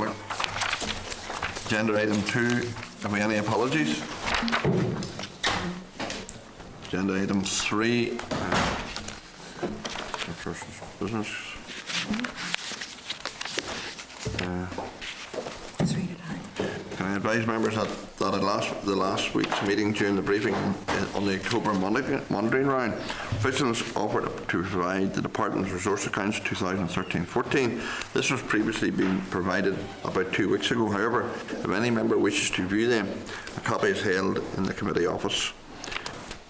public. Agenda item 2, have we any apologies? Agenda item 3, business. Can I advise members that at the last week's meeting during the briefing on the October monitoring round, officials offered to provide the Department's resource accounts 2013-14. This was previously been provided about 2 weeks ago. However, if any member wishes to view them, a copy is held in the committee office.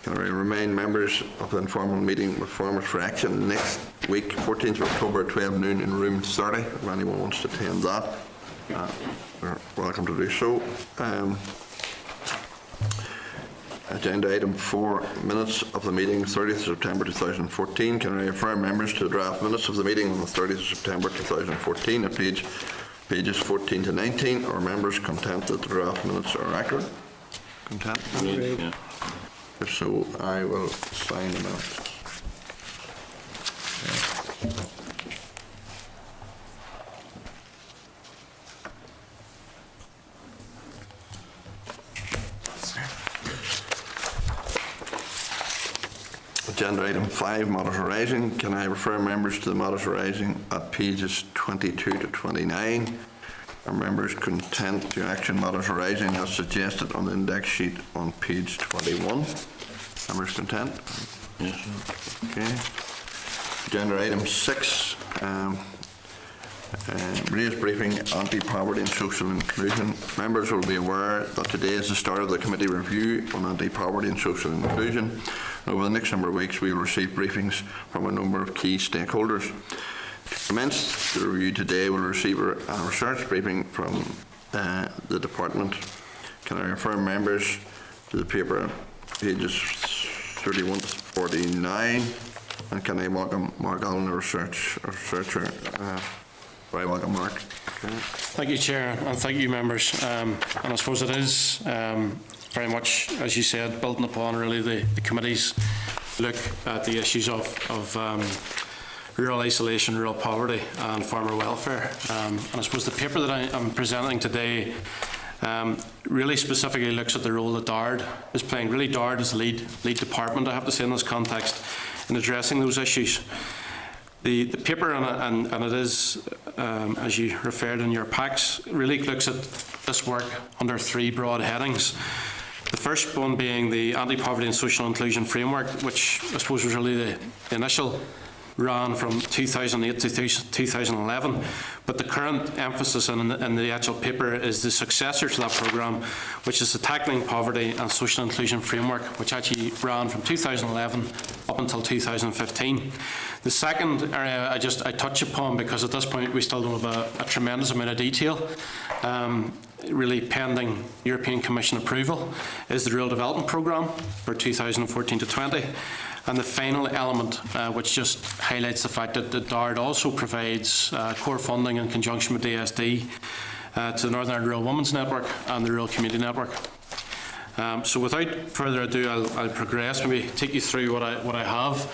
Can I remind members of the informal meeting with Farmers for Action next week, 14th of October, 12 noon in room 30. If anyone wants to attend that, you're welcome to do so. Agenda item 4, minutes of the meeting 30th of September 2014. Can I refer members to the draft minutes of the meeting on the 30th of September 2014 at pages 14 to 19? Are members content that the draft minutes are accurate? Content? Yeah. If so, I will sign them out. Agenda item 5, matters arising. Can I refer members to the matters arising at pages 22 to 29? Are members content to action matters arising as suggested on the index sheet on page 21? Members content? Yes. Okay. Agenda item 6, raised briefing, anti-poverty and social inclusion. Members will be aware that today is the start of the committee review on anti-poverty and social inclusion. Over the next number of weeks, we will receive briefings from a number of key stakeholders. To commence the review today, we'll receive a research briefing from the department. Can I refer members to the paper, pages 31 to 49? And can I welcome Mark Allen, a researcher? Very welcome, Mark. Okay. Thank you, Chair, and thank you, members. And I suppose it is very much, as you said, building upon really the committee's look at the issues of rural isolation, rural poverty and farmer welfare. And I suppose the paper that I am presenting today really specifically looks at the role that DARD is playing. Really, DARD is the lead department, I have to say, in this context, in addressing those issues. The paper, and it is, as you referred in your packs, really looks at this work under 3 broad headings. The first one being the Anti-Poverty and Social Inclusion Framework, which I suppose was really the initial ran from 2008 to 2011, but the current emphasis in the actual paper is the successor to that programme, which is the Tackling Poverty and Social Inclusion Framework, which actually ran from 2011 up until 2015. The second area I touch upon, because at this point we still don't have a tremendous amount of detail, really pending European Commission approval, is the Rural Development Programme for 2014 to 20. And the final element, which just highlights the fact that the DARD also provides core funding in conjunction with DSD to the Northern Ireland Rural Women's Network and the Rural Community Network. So without further ado, I'll progress, maybe take you through what I have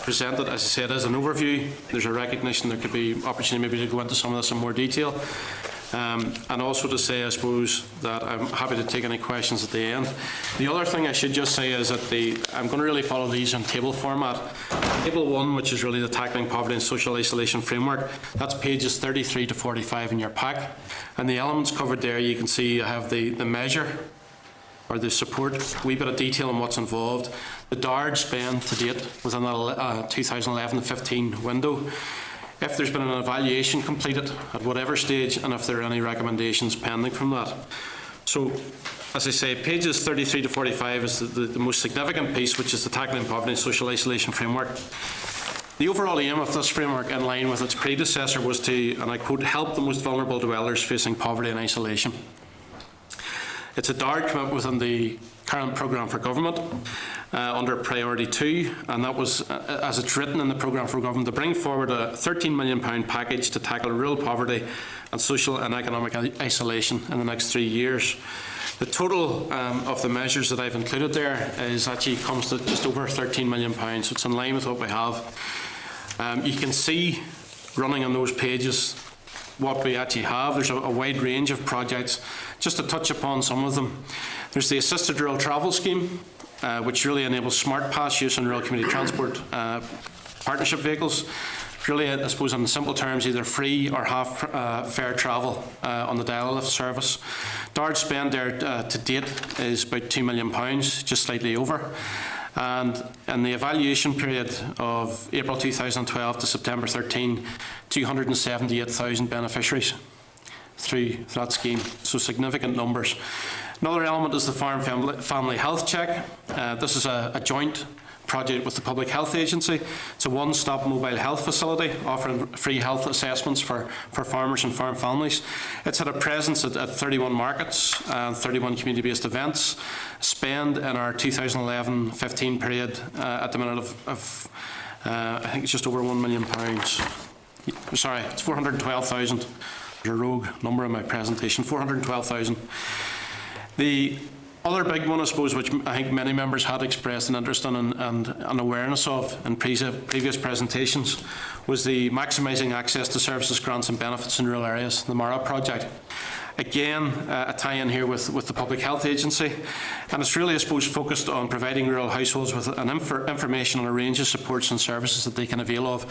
presented. As I said, as an overview, there's a recognition there could be opportunity maybe to go into some of this in more detail. And also to say, I suppose, that I'm happy to take any questions at the end. The other thing I should just say is that I'm going to really follow these in table format. Table 1, which is really the Tackling Poverty and Social Isolation Framework, that's pages 33 to 45 in your pack. And the elements covered there, you can see I have the measure, or the support, a wee bit of detail on what's involved. The DARD spend to date within that 2011-15 window. If there's been an evaluation completed at whatever stage, and if there are any recommendations pending from that. So, as I say, pages 33 to 45 is the most significant piece, which is the Tackling Poverty and Social Isolation Framework. The overall aim of this framework, in line with its predecessor, was to, and I quote, help the most vulnerable dwellers facing poverty and isolation. It's a DARD commitment within the current programme for government under Priority 2, and that was, as it's written in the programme for government, to bring forward a £13 million package to tackle rural poverty and social and economic isolation in the next 3 years. The total of the measures that I've included there actually comes to just over £13 million, so it's in line with what we have. You can see running on those pages what we actually have. There's a wide range of projects. Just to touch upon some of them, there's the Assisted Rural Travel Scheme, which really enables smart pass use in rural community transport partnership vehicles. Really, I suppose in simple terms, either free or half fare travel on the Dial-a-Lift service. Dart's spend there to date is about £2 million, just slightly over. And in the evaluation period of April 2012 to September 13, 278,000 beneficiaries through that scheme, so significant numbers. Another element is the Farm Family Health Check. This is a joint project with the Public Health Agency. It's a one-stop mobile health facility offering free health assessments for farmers and farm families. It's had a presence at 31 markets and 31 community-based events. Spend in our 2011-15 period at the minute of I think it's just over £1 million. Sorry, it's 412,000. There's a rogue number in my presentation, 412,000. The other big one, I suppose, which I think many members had expressed an interest in and an awareness of in previous presentations, was the Maximising Access to Services, Grants and Benefits in Rural Areas, the MARA project. Again, a tie-in here with the Public Health Agency, and it's really, I suppose, focused on providing rural households with an information on a range of supports and services that they can avail of,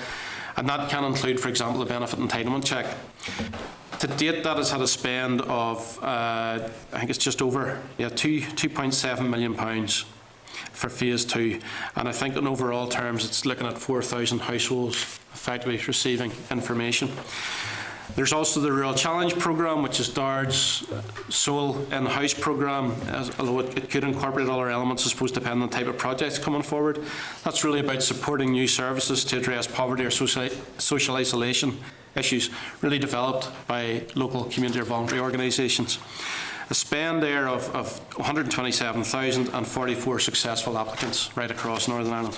and that can include, for example, the Benefit Entitlement Check. To date, that has had a spend of, I think it's just over £2.7 million for phase 2. And I think in overall terms, it's looking at 4,000 households effectively receiving information. There's also the Rural Challenge Programme, which is DARD's sole in-house programme, although it could incorporate other elements, I suppose, depending on the type of projects coming forward. That's really about supporting new services to address poverty or social isolation issues, really developed by local community or voluntary organisations. A spend there of 127,000 and 44 successful applicants right across Northern Ireland.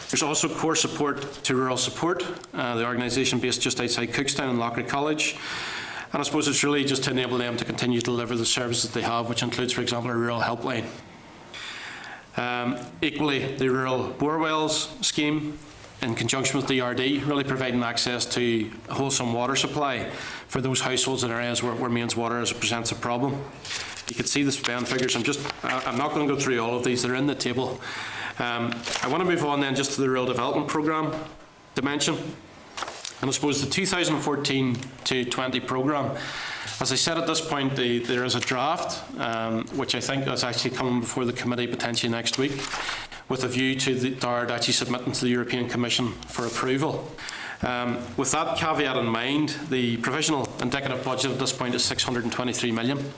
There's also core support to Rural Support, the organisation based just outside Cookstown and Loughry College. And I suppose it's really just to enable them to continue to deliver the services they have, which includes, for example, a rural helpline. Equally, the Rural Borewells scheme, in conjunction with the DRD, really providing access to wholesome water supply for those households in areas where mains water presents a problem. You can see the spend figures. I'm not going to go through all of these, they're in the table. I want to move on then just to the Rural Development Programme dimension. And I suppose the 2014 to 20 programme, as I said at this point, there is a draft, which I think is actually coming before the committee potentially next week, with a view to the DARD actually submitting to the European Commission for approval. With that caveat in mind, the provisional indicative budget at this point is 623 million.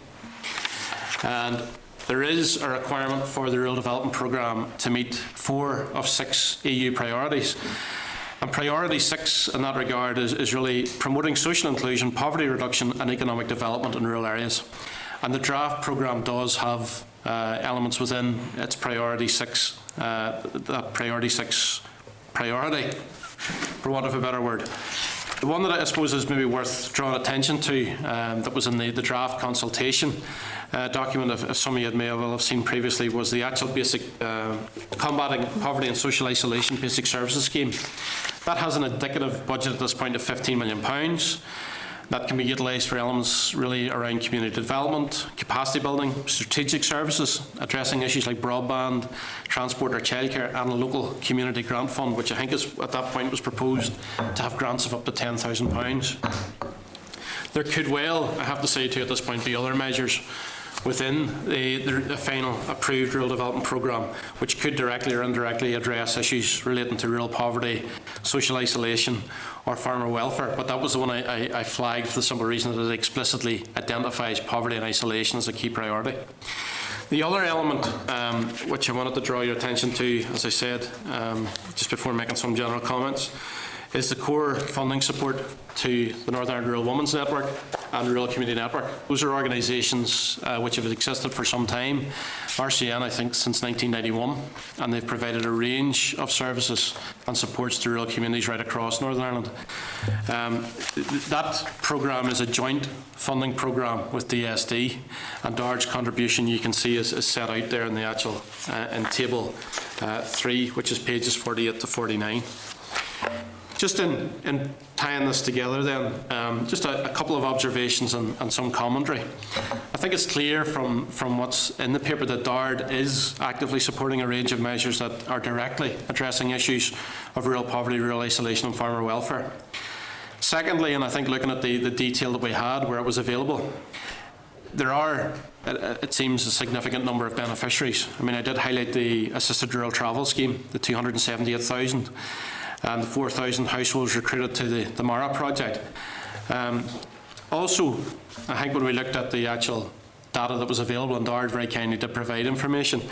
And there is a requirement for the Rural Development Programme to meet 4 of 6 EU priorities. And priority 6 in that regard is really promoting social inclusion, poverty reduction and economic development in rural areas. And the draft programme does have elements within its priority 6, that priority 6 priority, for want of a better word. The one that I suppose is maybe worth drawing attention to, that was in the draft consultation document, if some of you may well have seen previously, was the actual basic combating poverty and social isolation basic services scheme. That has an indicative budget at this point of £15 million. That can be utilised for elements really around community development, capacity building, strategic services, addressing issues like broadband, transport or childcare, and a local community grant fund, which I think is, at that point was proposed to have grants of up to £10,000. There could well, I have to say too at this point, be other measures within the final approved rural development programme, which could directly or indirectly address issues relating to rural poverty, social isolation or farmer welfare. But that was the one I flagged for the simple reason that it explicitly identifies poverty and isolation as a key priority. The other element which I wanted to draw your attention to, as I said, just before making some general comments, is the core funding support to the Northern Ireland Rural Women's Network and the Rural Community Network. Those are organisations which have existed for some time, RCN I think since 1991, and they've provided a range of services and supports to rural communities right across Northern Ireland. That programme is a joint funding programme with DSD, and DARD's contribution you can see is set out there in the actual in table 3, which is pages 48 to 49. Just in tying this together then, just a couple of observations and some commentary. I think it's clear from what's in the paper that DARD is actively supporting a range of measures that are directly addressing issues of rural poverty, rural isolation and farmer welfare. Secondly, and I think looking at the detail that we had where it was available, there are, it seems, a significant number of beneficiaries. I mean, I did highlight the Assisted Rural Travel Scheme, the 278,000, and the 4,000 households recruited to the MARA project. Also, I think when we looked at the actual data that was available, and DARD very kindly did provide information,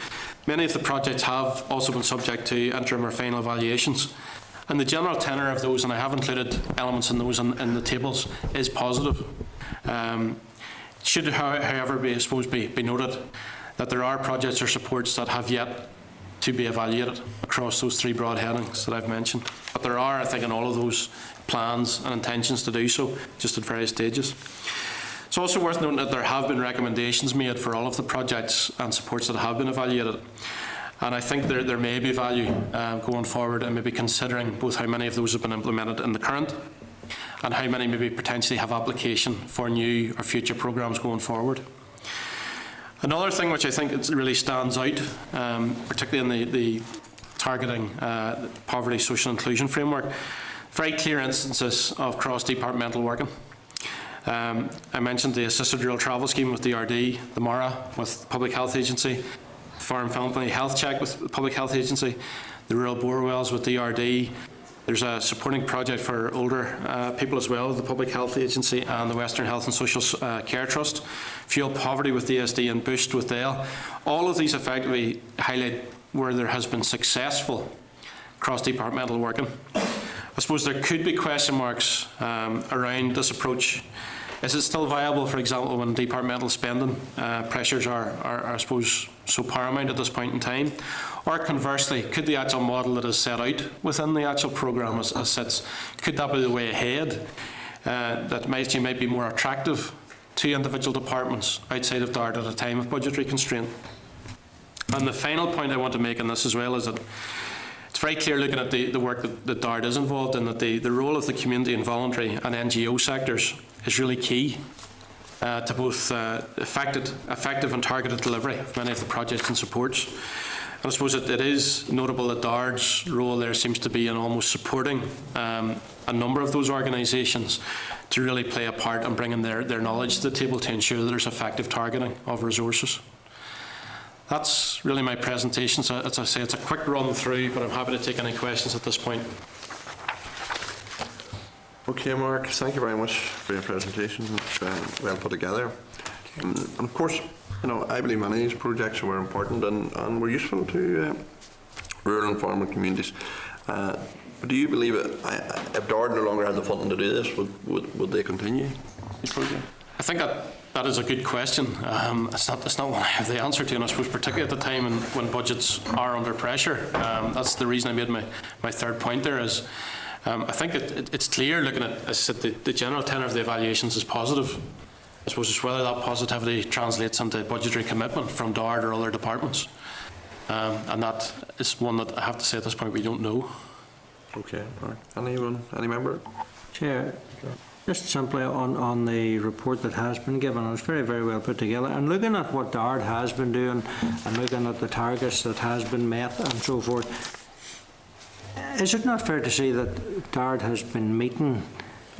many of the projects have also been subject to interim or final evaluations. And the general tenor of those, and I have included elements in those in the tables, is positive. Should, however, be noted that there are projects or supports that have yet to be evaluated across those three broad headings that I've mentioned. But there are, I think, in all of those plans and intentions to do so, just at various stages. It's also worth noting that there have been recommendations made for all of the projects and supports that have been evaluated. And I think there may be value going forward, and maybe considering both how many of those have been implemented in the current and how many maybe potentially have application for new or future programmes going forward. Another thing which I think really stands out, particularly in the targeting poverty, social inclusion framework, very clear instances of cross-departmental working. I mentioned the Assisted Rural Travel Scheme with DRD, the MARA with the Public Health Agency, Farm Family Health Check with the Public Health Agency, the Rural Borewells with DRD. There's a supporting project for older people as well with the Public Health Agency and the Western Health and Social Care Trust, Fuel Poverty with DSD and Boost with DEL. All of these effectively highlight where there has been successful cross-departmental working. I suppose there could be question marks around this approach. Is it still viable, for example, when departmental spending pressures are, I suppose, so paramount at this point in time? Or conversely, could the actual model that is set out within the actual programme as sits, could that be the way ahead that might be more attractive to individual departments outside of DARD at a time of budgetary constraint? And the final point I want to make on this as well is that it's very clear looking at the work that DARD is involved in, that the role of the community and voluntary and NGO sectors is really key to both effective and targeted delivery of many of the projects and supports. And I suppose it is notable that DARD's role there seems to be in almost supporting a number of those organisations to really play a part in bringing their knowledge to the table to ensure that there's effective targeting of resources. That's really my presentation. So, as I say, it's a quick run through, but I'm happy to take any questions at this point. Okay, Mark, thank you very much for your presentation. It's well put together. And of course, I believe many of these projects were important and were useful to rural and farming communities. But do you believe if DARD no longer had the funding to do this, would they continue these projects? I think that is a good question. It's not one I have the answer to, and I suppose particularly at the time when budgets are under pressure. That's the reason I made my third point there is I think it's clear looking at, as I said, the general tenor of the evaluations is positive. I suppose it's whether that positivity translates into budgetary commitment from DARD or other departments. And that is one that I have to say at this point we don't know. Okay, all right. Any member? Chair, just simply on the report that has been given, it was very, very well put together. And looking at what DARD has been doing and looking at the targets that has been met and so forth, is it not fair to say that DARD has been meeting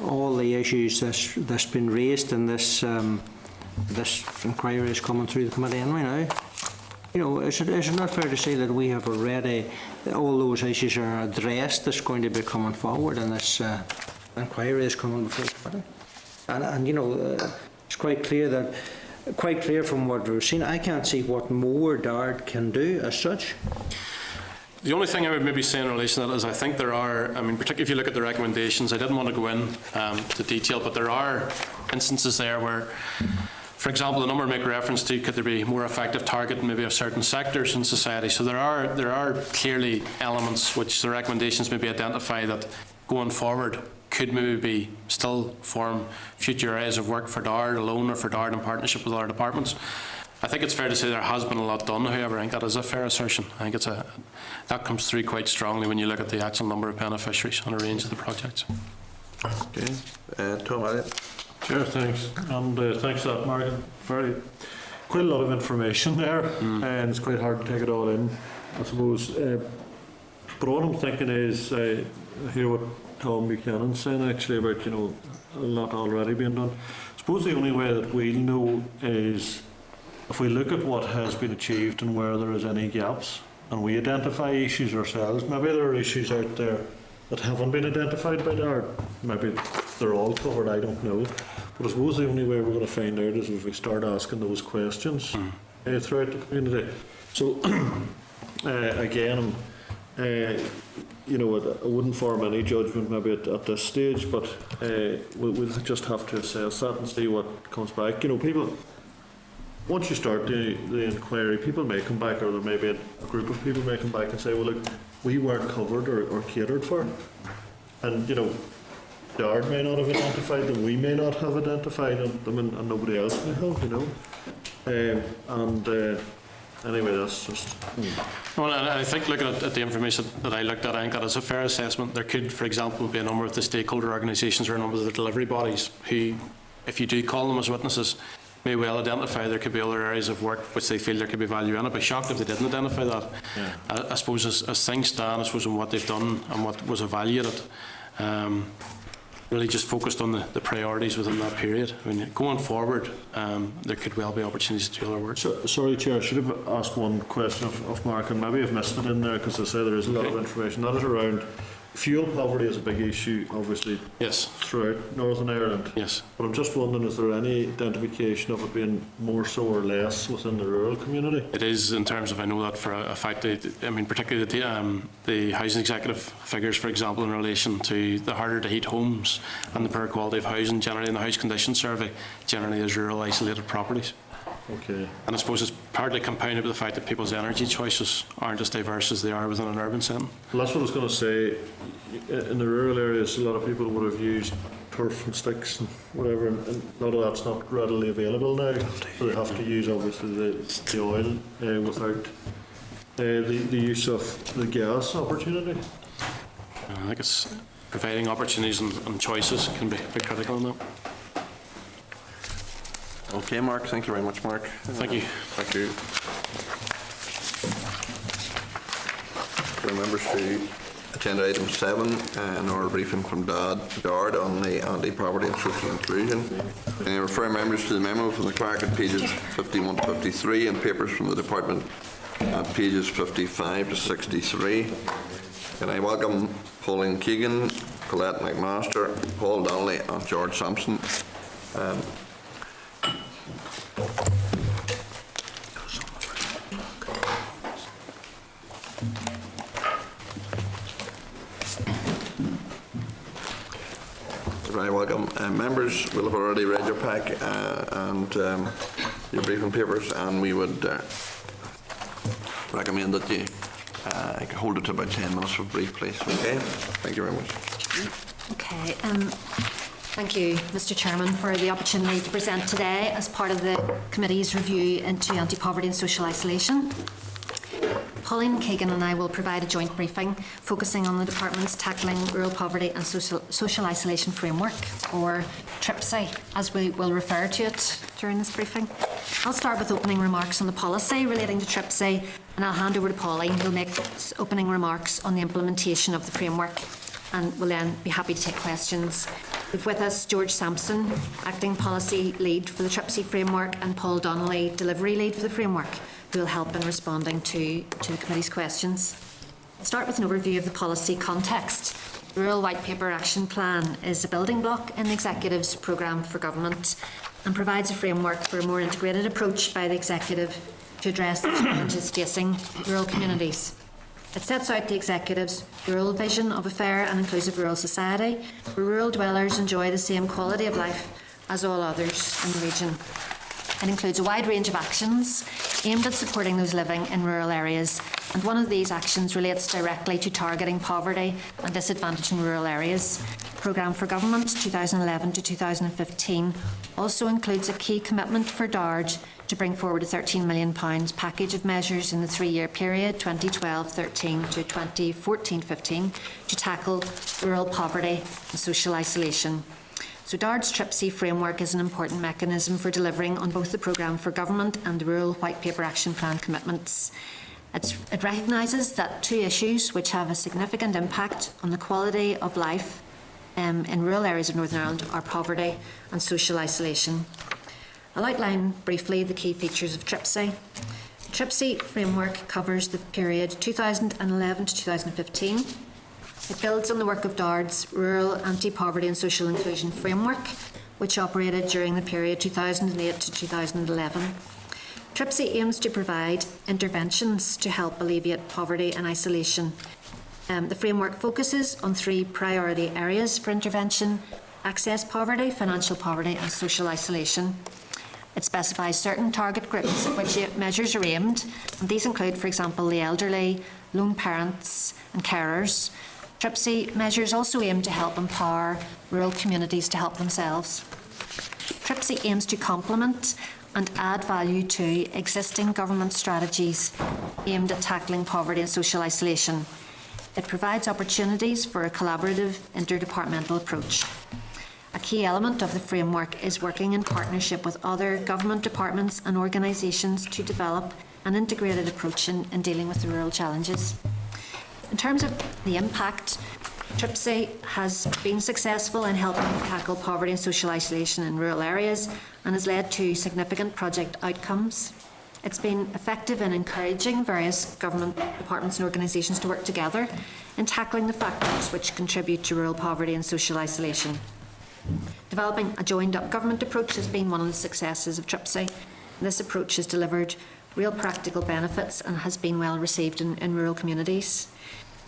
all the issues that's been raised in this inquiry is coming through the committee anyway now? Is it not fair to say that we have already, all those issues are addressed that's going to be coming forward in this inquiry is coming before the committee? And it's quite clear from what we've seen. I can't see what more DARD can do as such. The only thing I would maybe say in relation to that is I think there are, particularly if you look at the recommendations, I didn't want to go in to detail, but there are instances there where, for example, the number make reference to could there be more effective target maybe of certain sectors in society. So there are clearly elements which the recommendations maybe identify that going forward could maybe be still form future areas of work for DARD alone or for DARD in partnership with other departments. I think it's fair to say there has been a lot done, however. I think that is a fair assertion. I think that comes through quite strongly when you look at the actual number of beneficiaries on a range of the projects. Okay. Tom Elliott. Chair, thanks. And thanks for that, Mark. Quite a lot of information there, and it's quite hard to take it all in, I suppose. But what I'm thinking is, I hear what Tom Buchanan's saying actually about, a lot already being done. I suppose the only way that we'll know is if we look at what has been achieved and where there is any gaps, and we identify issues ourselves. Maybe there are issues out there that haven't been identified by DARD. Maybe they're all covered, I don't know. But I suppose the only way we're going to find out is if we start asking those questions throughout the community. So, again, I wouldn't form any judgment maybe at this stage, but we'll just have to assess that and see what comes back. People, once you start the inquiry, people may come back, or there may be a group of people may come back and say, well, look, we weren't covered or catered for. And, DARD may not have identified them, we may not have identified them, and nobody else may have, anyway, that's just... Well, I think looking at the information that I looked at, I think that is a fair assessment. There could, for example, be a number of the stakeholder organisations or a number of the delivery bodies who, if you do call them as witnesses, may well identify there could be other areas of work which they feel there could be value in. I'd be shocked if they didn't identify that. Yeah. I suppose as things stand, I suppose in what they've done and what was evaluated, really just focused on the priorities within that period. I mean, going forward, there could well be opportunities to do other work. Sorry, Chair, I should have asked one question of Mark, and maybe I've missed it in there, because I say there is a lot of information. That is around fuel poverty is a big issue, obviously, yes, throughout Northern Ireland. Yes. But I'm just wondering, is there any identification of it being more so or less within the rural community? It is, in terms of, I know that for a fact, I mean, particularly the housing executive figures, for example, in relation to the harder to heat homes and the poor quality of housing, generally in the house condition survey, generally is rural isolated properties. Okay. And I suppose it's partly compounded by the fact that people's energy choices aren't as diverse as they are within an urban setting. Well, that's what I was going to say. In the rural areas, a lot of people would have used turf and sticks and whatever, and a lot of that's not readily available now. So they have to use, obviously, the oil without the use of the gas opportunity. I think it's providing opportunities and choices can be critical in that. Okay, Mark. Thank you very much, Mark. Thank you. Thank you. For members to agenda item 7, an oral briefing from DARD on the anti-poverty and social inclusion. And I refer members to the memo from the clerk at pages 51 to 53 and papers from the department at pages 55 to 63. And I welcome Pauline Keegan, Colette McMaster, Paul Donnelly and George Sampson. Very welcome. Members will have already read your pack and your briefing papers, and we would recommend that you hold it to about 10 minutes for brief, please. Okay? Thank you very much. Okay. Thank you, Mr. Chairman, for the opportunity to present today as part of the committee's review into anti-poverty and social isolation. Pauline Keegan and I will provide a joint briefing focusing on the Department's Tackling Rural Poverty and Social Isolation Framework, or TRIPSI, as we will refer to it during this briefing. I'll start with opening remarks on the policy relating to TRIPSI, and I'll hand over to Pauline, who will make opening remarks on the implementation of the framework, and will then be happy to take questions. We've with us George Sampson, Acting Policy Lead for the TRIPSI framework, and Paul Donnelly, Delivery Lead for the framework, who will help in responding to the committee's questions. I'll start with an overview of the policy context. The Rural White Paper Action Plan is a building block in the Executive's programme for government and provides a framework for a more integrated approach by the Executive to address the challenges facing rural communities. It sets out the Executive's rural vision of a fair and inclusive rural society where rural dwellers enjoy the same quality of life as all others in the region. It includes a wide range of actions aimed at supporting those living in rural areas, and one of these actions relates directly to targeting poverty and disadvantage in rural areas. The Programme for Government 2011 to 2015 also includes a key commitment for DARD to bring forward a £13 million package of measures in the 3-year period 2012-13 to 2014-15 to tackle rural poverty and social isolation. So DARD's TRIPSI framework is an important mechanism for delivering on both the programme for government and the Rural White Paper Action Plan commitments. It recognises that 2 issues which have a significant impact on the quality of life in rural areas of Northern Ireland are poverty and social isolation. I'll outline briefly the key features of TRIPSI. The TRIPSI framework covers the period 2011 to 2015. It builds on the work of DARD's Rural Anti-Poverty and Social Inclusion Framework, which operated during the period 2008 to 2011. TRIPSI aims to provide interventions to help alleviate poverty and isolation. The framework focuses on 3 priority areas for intervention: access poverty, financial poverty and social isolation. It specifies certain target groups at which measures are aimed, and these include, for example, the elderly, lone parents and carers. TRIPSI measures also aim to help empower rural communities to help themselves. TRIPSI aims to complement and add value to existing government strategies aimed at tackling poverty and social isolation. It provides opportunities for a collaborative interdepartmental approach. A key element of the framework is working in partnership with other government departments and organisations to develop an integrated approach in dealing with the rural challenges. In terms of the impact, TRIPSI has been successful in helping tackle poverty and social isolation in rural areas and has led to significant project outcomes. It's been effective in encouraging various government departments and organisations to work together in tackling the factors which contribute to rural poverty and social isolation. Developing a joined-up government approach has been one of the successes of TRIPSI. This approach has delivered real practical benefits and has been well received in rural communities.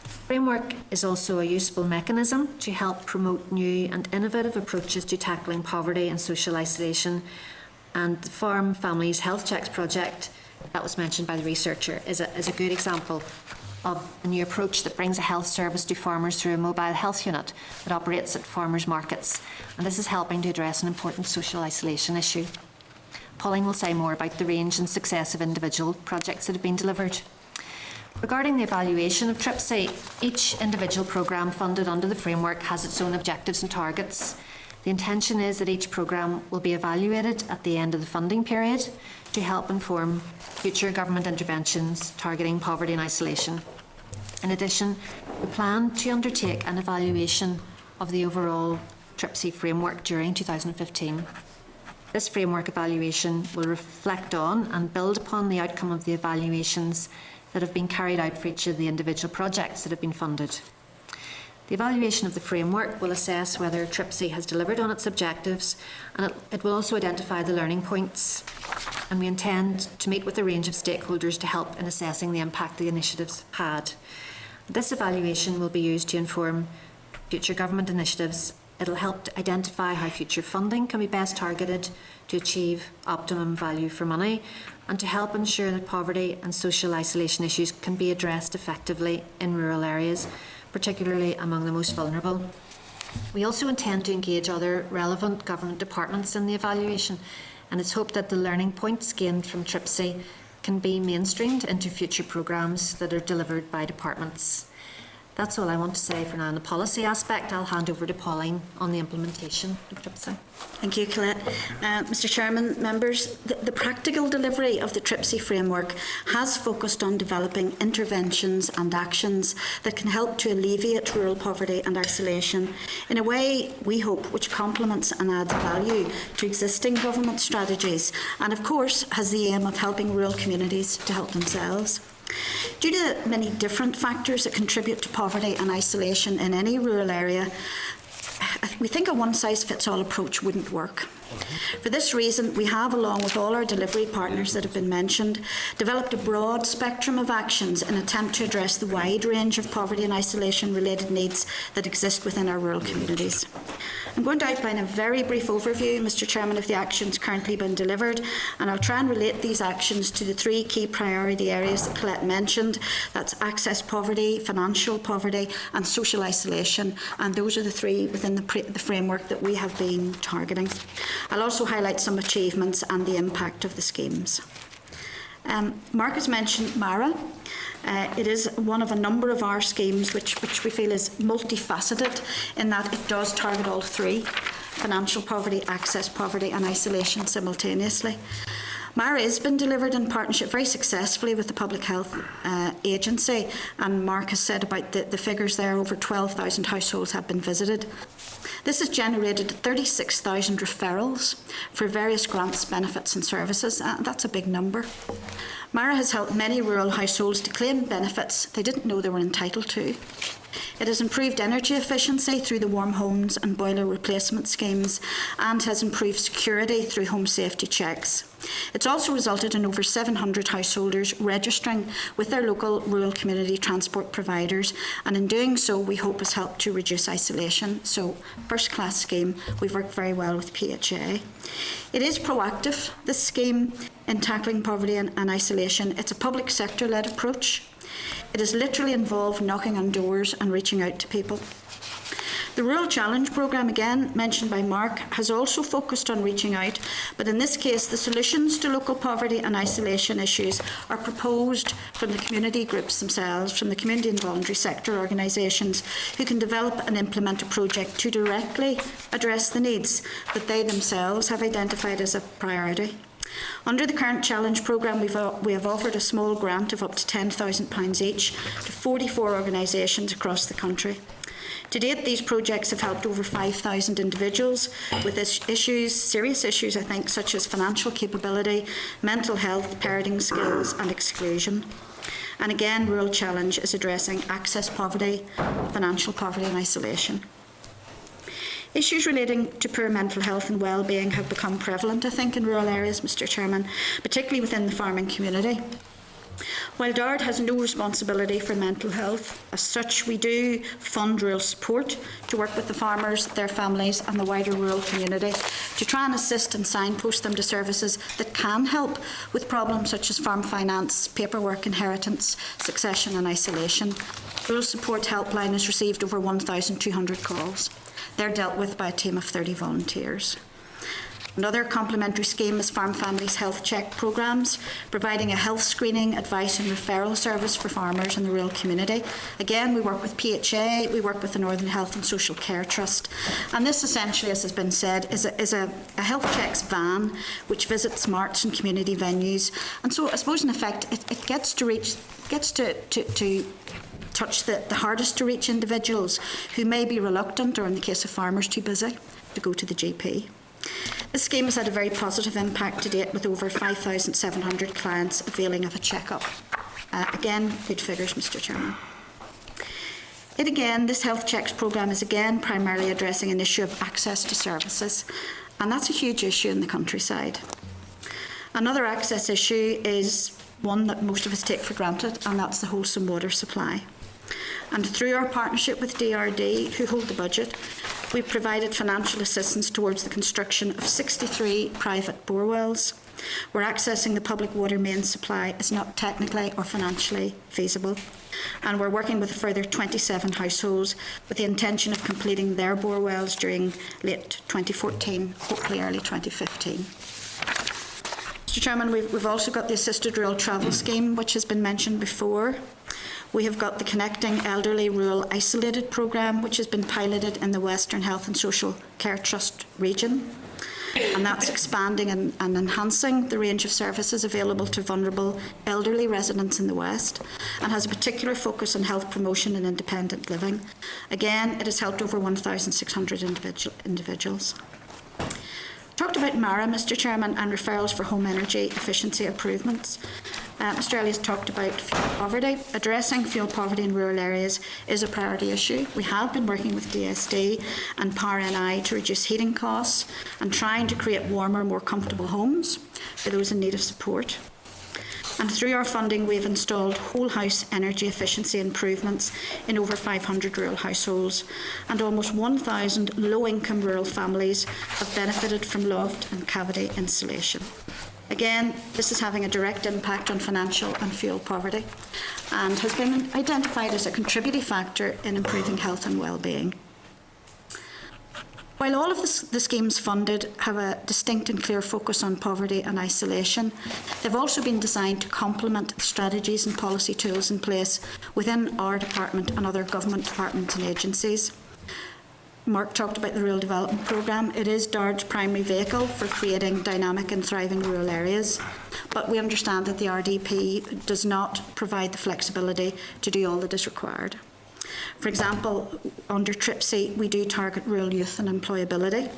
The framework is also a useful mechanism to help promote new and innovative approaches to tackling poverty and social isolation, and the Farm Families Health Checks project that was mentioned by the researcher is a good example of a new approach that brings a health service to farmers through a mobile health unit that operates at farmers' markets, and this is helping to address an important social isolation issue. Pauline will say more about the range and success of individual projects that have been delivered. Regarding the evaluation of TRIPSI, each individual programme funded under the framework has its own objectives and targets. The intention is that each programme will be evaluated at the end of the funding period to help inform future government interventions targeting poverty and isolation. In addition, we plan to undertake an evaluation of the overall TRIPSI framework during 2015. This framework evaluation will reflect on and build upon the outcome of the evaluations that have been carried out for each of the individual projects that have been funded. The evaluation of the framework will assess whether TRIPSI has delivered on its objectives, and it will also identify the learning points, and we intend to meet with a range of stakeholders to help in assessing the impact the initiatives had. This evaluation will be used to inform future government initiatives. It will help to identify how future funding can be best targeted to achieve optimum value for money, and to help ensure that poverty and social isolation issues can be addressed effectively in rural areas, particularly among the most vulnerable. We also intend to engage other relevant government departments in the evaluation, and it's hoped that the learning points gained from TRIPSI can be mainstreamed into future programmes that are delivered by departments. That's all I want to say for now on the policy aspect. I'll hand over to Pauline on the implementation of TRIPSI. Thank you, Colette. Mr Chairman, members, the practical delivery of the TRIPSI framework has focused on developing interventions and actions that can help to alleviate rural poverty and isolation in a way, we hope, which complements and adds value to existing government strategies, and of course has the aim of helping rural communities to help themselves. Due to many different factors that contribute to poverty and isolation in any rural area, we think a one-size-fits-all approach wouldn't work. For this reason, we have, along with all our delivery partners that have been mentioned, developed a broad spectrum of actions in an attempt to address the wide range of poverty and isolation-related needs that exist within our rural communities. I'm going to outline a very brief overview, Mr Chairman, of the actions currently being delivered, and I'll try and relate these actions to the 3 key priority areas that Colette mentioned. That's access poverty, financial poverty and social isolation, and those are the 3 within the the framework that we have been targeting. I'll also highlight some achievements and the impact of the schemes. Mark has mentioned MARA. It is one of a number of our schemes which we feel is multifaceted in that it does target all three: financial poverty, access poverty and isolation simultaneously. MARA has been delivered in partnership very successfully with the Public Health Agency, and Mark has said about the figures there. Over 12,000 households have been visited. This has generated 36,000 referrals for various grants, benefits and services. That's a big number. MARA has helped many rural households to claim benefits they didn't know they were entitled to. It has improved energy efficiency through the warm homes and boiler replacement schemes, and has improved security through home safety checks. It's also resulted in over 700 householders registering with their local rural community transport providers, and in doing so we hope has helped to reduce isolation. So, first class scheme. We've worked very well with PHA. It is proactive, this scheme, in tackling poverty and isolation. It's a public sector led approach. It has literally involved knocking on doors and reaching out to people. The Rural Challenge programme, again mentioned by Mark, has also focused on reaching out, but in this case the solutions to local poverty and isolation issues are proposed from the community groups themselves, from the community and voluntary sector organisations, who can develop and implement a project to directly address the needs that they themselves have identified as a priority. Under the current Challenge programme, we have offered a small grant of up to £10,000 each to 44 organisations across the country. To date, these projects have helped over 5,000 individuals with issues, serious issues, I think, such as financial capability, mental health, parenting skills and exclusion. And again, Rural Challenge is addressing access poverty, financial poverty and isolation. Issues relating to poor mental health and well-being have become prevalent, I think, in rural areas, Mr Chairman, particularly within the farming community. While DARD has no responsibility for mental health, as such we do fund rural support to work with the farmers, their families and the wider rural community to try and assist and signpost them to services that can help with problems such as farm finance, paperwork, inheritance, succession and isolation. Rural Support Helpline has received over 1,200 calls. They're dealt with by a team of 30 volunteers. Another complementary scheme is Farm Families Health Check programmes, providing a health screening, advice and referral service for farmers in the rural community. Again, we work with PHA, we work with the Northern Health and Social Care Trust, and this essentially, as has been said, is a health checks van which visits marts and community venues. And so I suppose in effect it gets to touch the hardest to reach individuals who may be reluctant, or in the case of farmers, too busy to go to the GP. This scheme has had a very positive impact to date, with over 5,700 clients availing of a check-up. Again, good figures, Mr Chairman. This health checks programme is again primarily addressing an issue of access to services, and that's a huge issue in the countryside. Another access issue is one that most of us take for granted, and that's the wholesome water supply. And through our partnership with DRD, who hold the budget, we've provided financial assistance towards the construction of 63 private borewells, where accessing the public water main supply is not technically or financially feasible. And we're working with a further 27 households with the intention of completing their borewells during late 2014, hopefully early 2015. Mr Chairman, we've also got the Assisted Rural Travel Scheme, which has been mentioned before. We have got the Connecting Elderly Rural Isolated programme, which has been piloted in the Western Health and Social Care Trust region. And that's expanding and enhancing the range of services available to vulnerable elderly residents in the West, and has a particular focus on health promotion and independent living. Again, it has helped over 1,600 individuals. Talked about MARA, Mr Chairman, and referrals for home energy efficiency improvements. Mr Elliott's talked about fuel poverty. Addressing fuel poverty in rural areas is a priority issue. We have been working with DSD and Power NI to reduce heating costs and trying to create warmer, more comfortable homes for those in need of support. And through our funding, we've installed whole house energy efficiency improvements in over 500 rural households, and almost 1,000 low-income rural families have benefited from loft and cavity insulation. Again, this is having a direct impact on financial and fuel poverty, and has been identified as a contributing factor in improving health and well-being. While all of the schemes funded have a distinct and clear focus on poverty and isolation, they've also been designed to complement the strategies and policy tools in place within our department and other government departments and agencies. Mark talked about the Rural Development Programme. It is DARD's primary vehicle for creating dynamic and thriving rural areas, but we understand that the RDP does not provide the flexibility to do all that is required. For example, under TRIPSI, we do target rural youth and employability.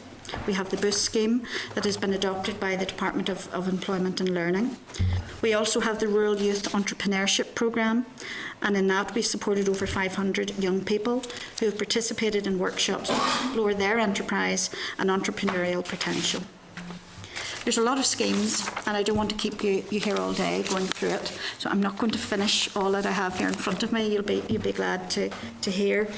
We have the Boost scheme that has been adopted by the Department of Employment and Learning. We also have the Rural Youth Entrepreneurship Programme, and in that we supported over 500 young people who have participated in workshops to explore their enterprise and entrepreneurial potential. There's a lot of schemes, and I don't want to keep you here all day going through it, so I'm not going to finish all that I have here in front of me. You'll be glad to hear.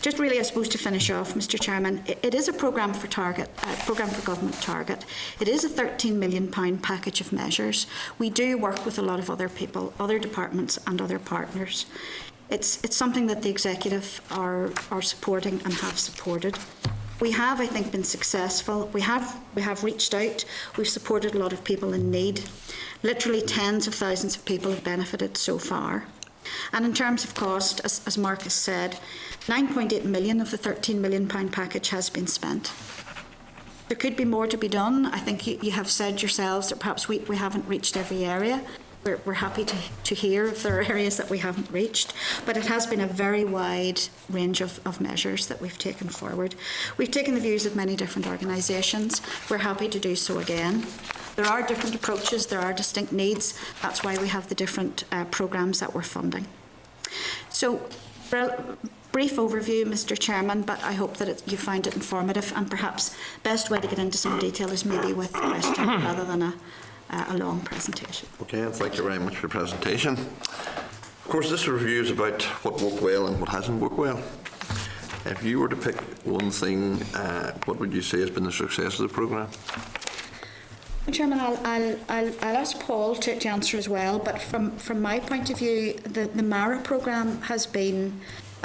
Just really, I suppose, to finish off, Mr. Chairman, it is a programme for government target. It is a £13 million package of measures. We do work with a lot of other people, other departments and other partners. It's something that the executive are supporting and have supported. We have, I think, been successful. We have reached out. We've supported a lot of people in need. Literally tens of thousands of people have benefited so far. And in terms of cost, as Marcus said, 9.8 million of the £13 million package has been spent. There could be more to be done. I think you have said yourselves that perhaps we haven't reached every area. We're happy to hear if there are areas that we haven't reached, but it has been a very wide range of measures that we've taken forward. We've taken the views of many different organisations. We're happy to do so again. There are different approaches, there are distinct needs. That's why we have the different programmes that we're funding. So, brief overview, Mr. Chairman, but I hope that you find it informative, and perhaps best way to get into some detail is maybe with questions rather than a long presentation. Okay, and thank you very much for the presentation. Of course, this review is about what worked well and what hasn't worked well. If you were to pick one thing, what would you say has been the success of the programme? Chairman, I'll ask Paul to answer as well, but from my point of view, the MARA programme has been,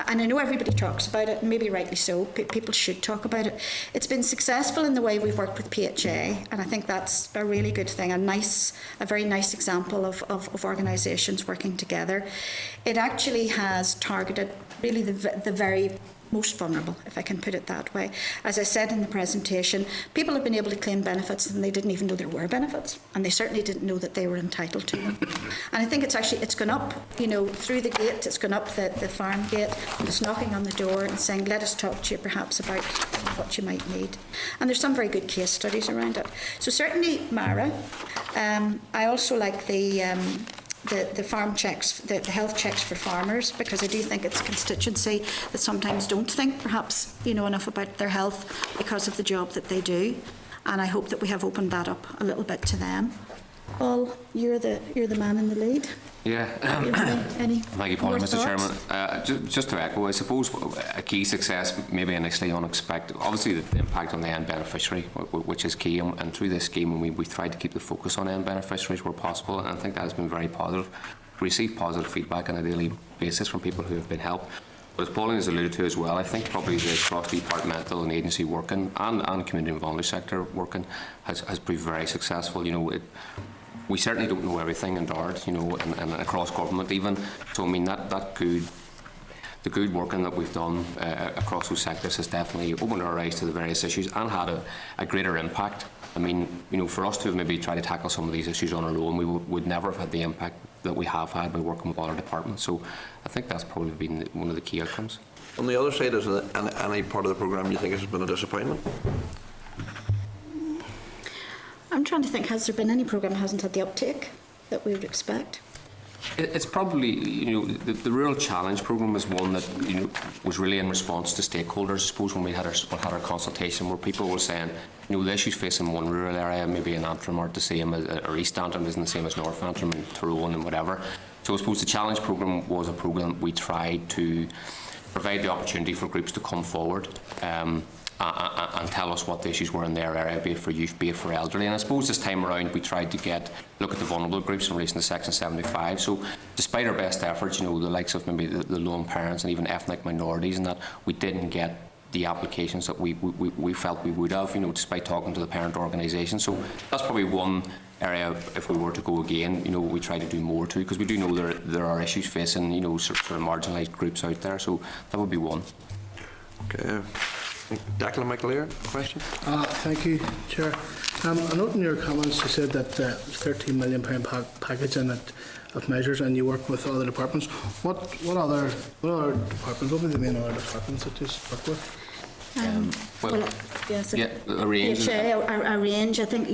and I know everybody talks about it, maybe rightly so, people should talk about it. It's been successful in the way we've worked with PHA, and I think that's a really good thing, a very nice example of organisations working together. It actually has targeted really the very most vulnerable, if I can put it that way. As I said in the presentation, people have been able to claim benefits and they didn't even know there were benefits, and they certainly didn't know that they were entitled to them. And I think it's gone up, through the gate, it's gone up the farm gate, and it's knocking on the door and saying, let us talk to you perhaps about what you might need. And there's some very good case studies around it. So certainly MARA. I also like the farm checks, the health checks for farmers, because I do think it's a constituency that sometimes don't think perhaps enough about their health because of the job that they do, and I hope that we have opened that up a little bit to them. Paul, you're the man in the lead. Yeah. Any Thank you, Paul. Mr. Chairman, just to echo, I suppose a key success, maybe initially unexpected, obviously the impact on the end beneficiary, which is key, and through this scheme we've tried to keep the focus on end beneficiaries where possible, and I think that has been very positive. We receive positive feedback on a daily basis from people who have been helped. But as Pauline has alluded to as well, I think probably the cross-departmental and agency working and community and voluntary sector working has proved very successful. We certainly don't know everything in DARD, and across government even. So I mean the good working that we've done across those sectors has definitely opened our eyes to the various issues and had a greater impact. I mean, for us to have maybe tried to tackle some of these issues on our own, we would never have had the impact that we have had by working with all our departments. So I think that's probably been one of the key outcomes. On the other side, is there any part of the programme you think has been a disappointment? I'm trying to think, has there been any programme that hasn't had the uptake that we would expect? It's probably, the Rural Challenge programme was one that, was really in response to stakeholders. I suppose when we had our consultation where people were saying, the issues facing one rural area, maybe in Antrim aren't the same as, or East Antrim isn't the same as North Antrim and Tyrone and whatever. So I suppose the Challenge programme was a programme we tried to provide the opportunity for groups to come forward and tell us what the issues were in their area, be it for youth, be it for elderly. And I suppose this time around we tried to look at the vulnerable groups in relation to Section 75. So despite our best efforts, the likes of maybe the lone parents and even ethnic minorities and that, we didn't get the applications that we felt we would have, despite talking to the parent organisation. So that's probably one area, if we were to go again, we try to do more to, because we do know there are issues facing, sort of marginalised groups out there. So that would be one. Okay. Declan McAleer, question? Thank you, Chair. I note in your comments you said that £13 million package in it of measures, and you work with other departments. What other departments? What would the main other departments that you work with? Yes, Yeah, a range. PHA, a range. I think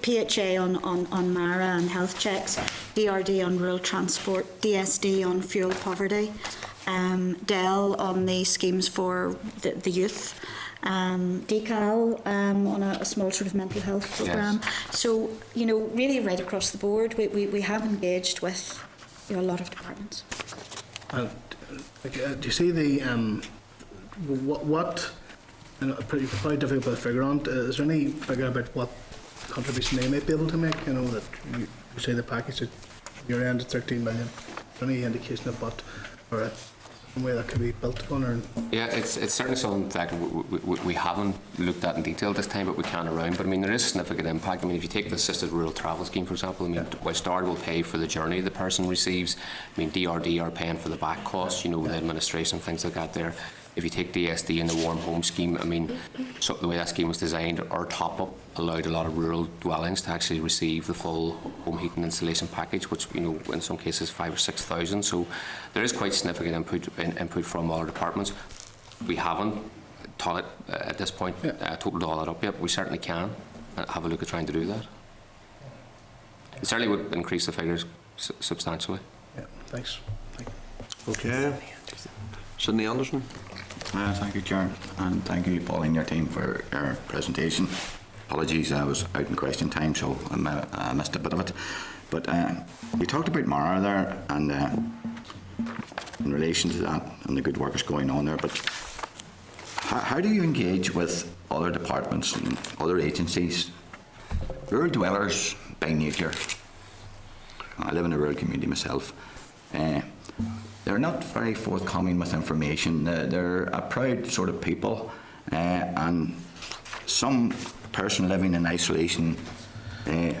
PHA on MARA and health checks, DRD on rural transport, DSD on fuel poverty, DEL on the schemes for the youth, DECAL on a small sort of mental health programme. Yes. So, really right across the board, we have engaged with a lot of departments. Do you see the what? Probably difficult to figure on. Is there any figure about what contribution they might be able to make? That you say the package at your end is 13 million. Is there any indication of what, or some way that could be built upon? Or? Yeah, it's certainly something that we haven't looked at in detail this time, but we can around. But there is significant impact. If you take the assisted rural travel scheme, for example, while DARD will pay for the journey the person receives, DRD are paying for the back costs, the administration, things like that there. If you take DSD and the warm home scheme, so the way that scheme was designed, our top-up allowed a lot of rural dwellings to actually receive the full home heating installation package, which, in some cases 5,000 or 6,000. So there is quite significant input from all our departments. We haven't taught it at this point, totaled all that up yet, but we certainly can have a look at trying to do that. It certainly would increase the figures substantially. Yeah, thanks. Okay. Sidney Anderson. Thank you, Chair, and thank you, Paul, and your team for your presentation. Apologies, I was out in question time, so I missed a bit of it. But we talked about Mara there, and in relation to that, and the good work is going on there. But how do you engage with other departments and other agencies? Rural dwellers by nature. I live in a rural community myself. They're not very forthcoming with information. They're a proud sort of people, and some person living in isolation in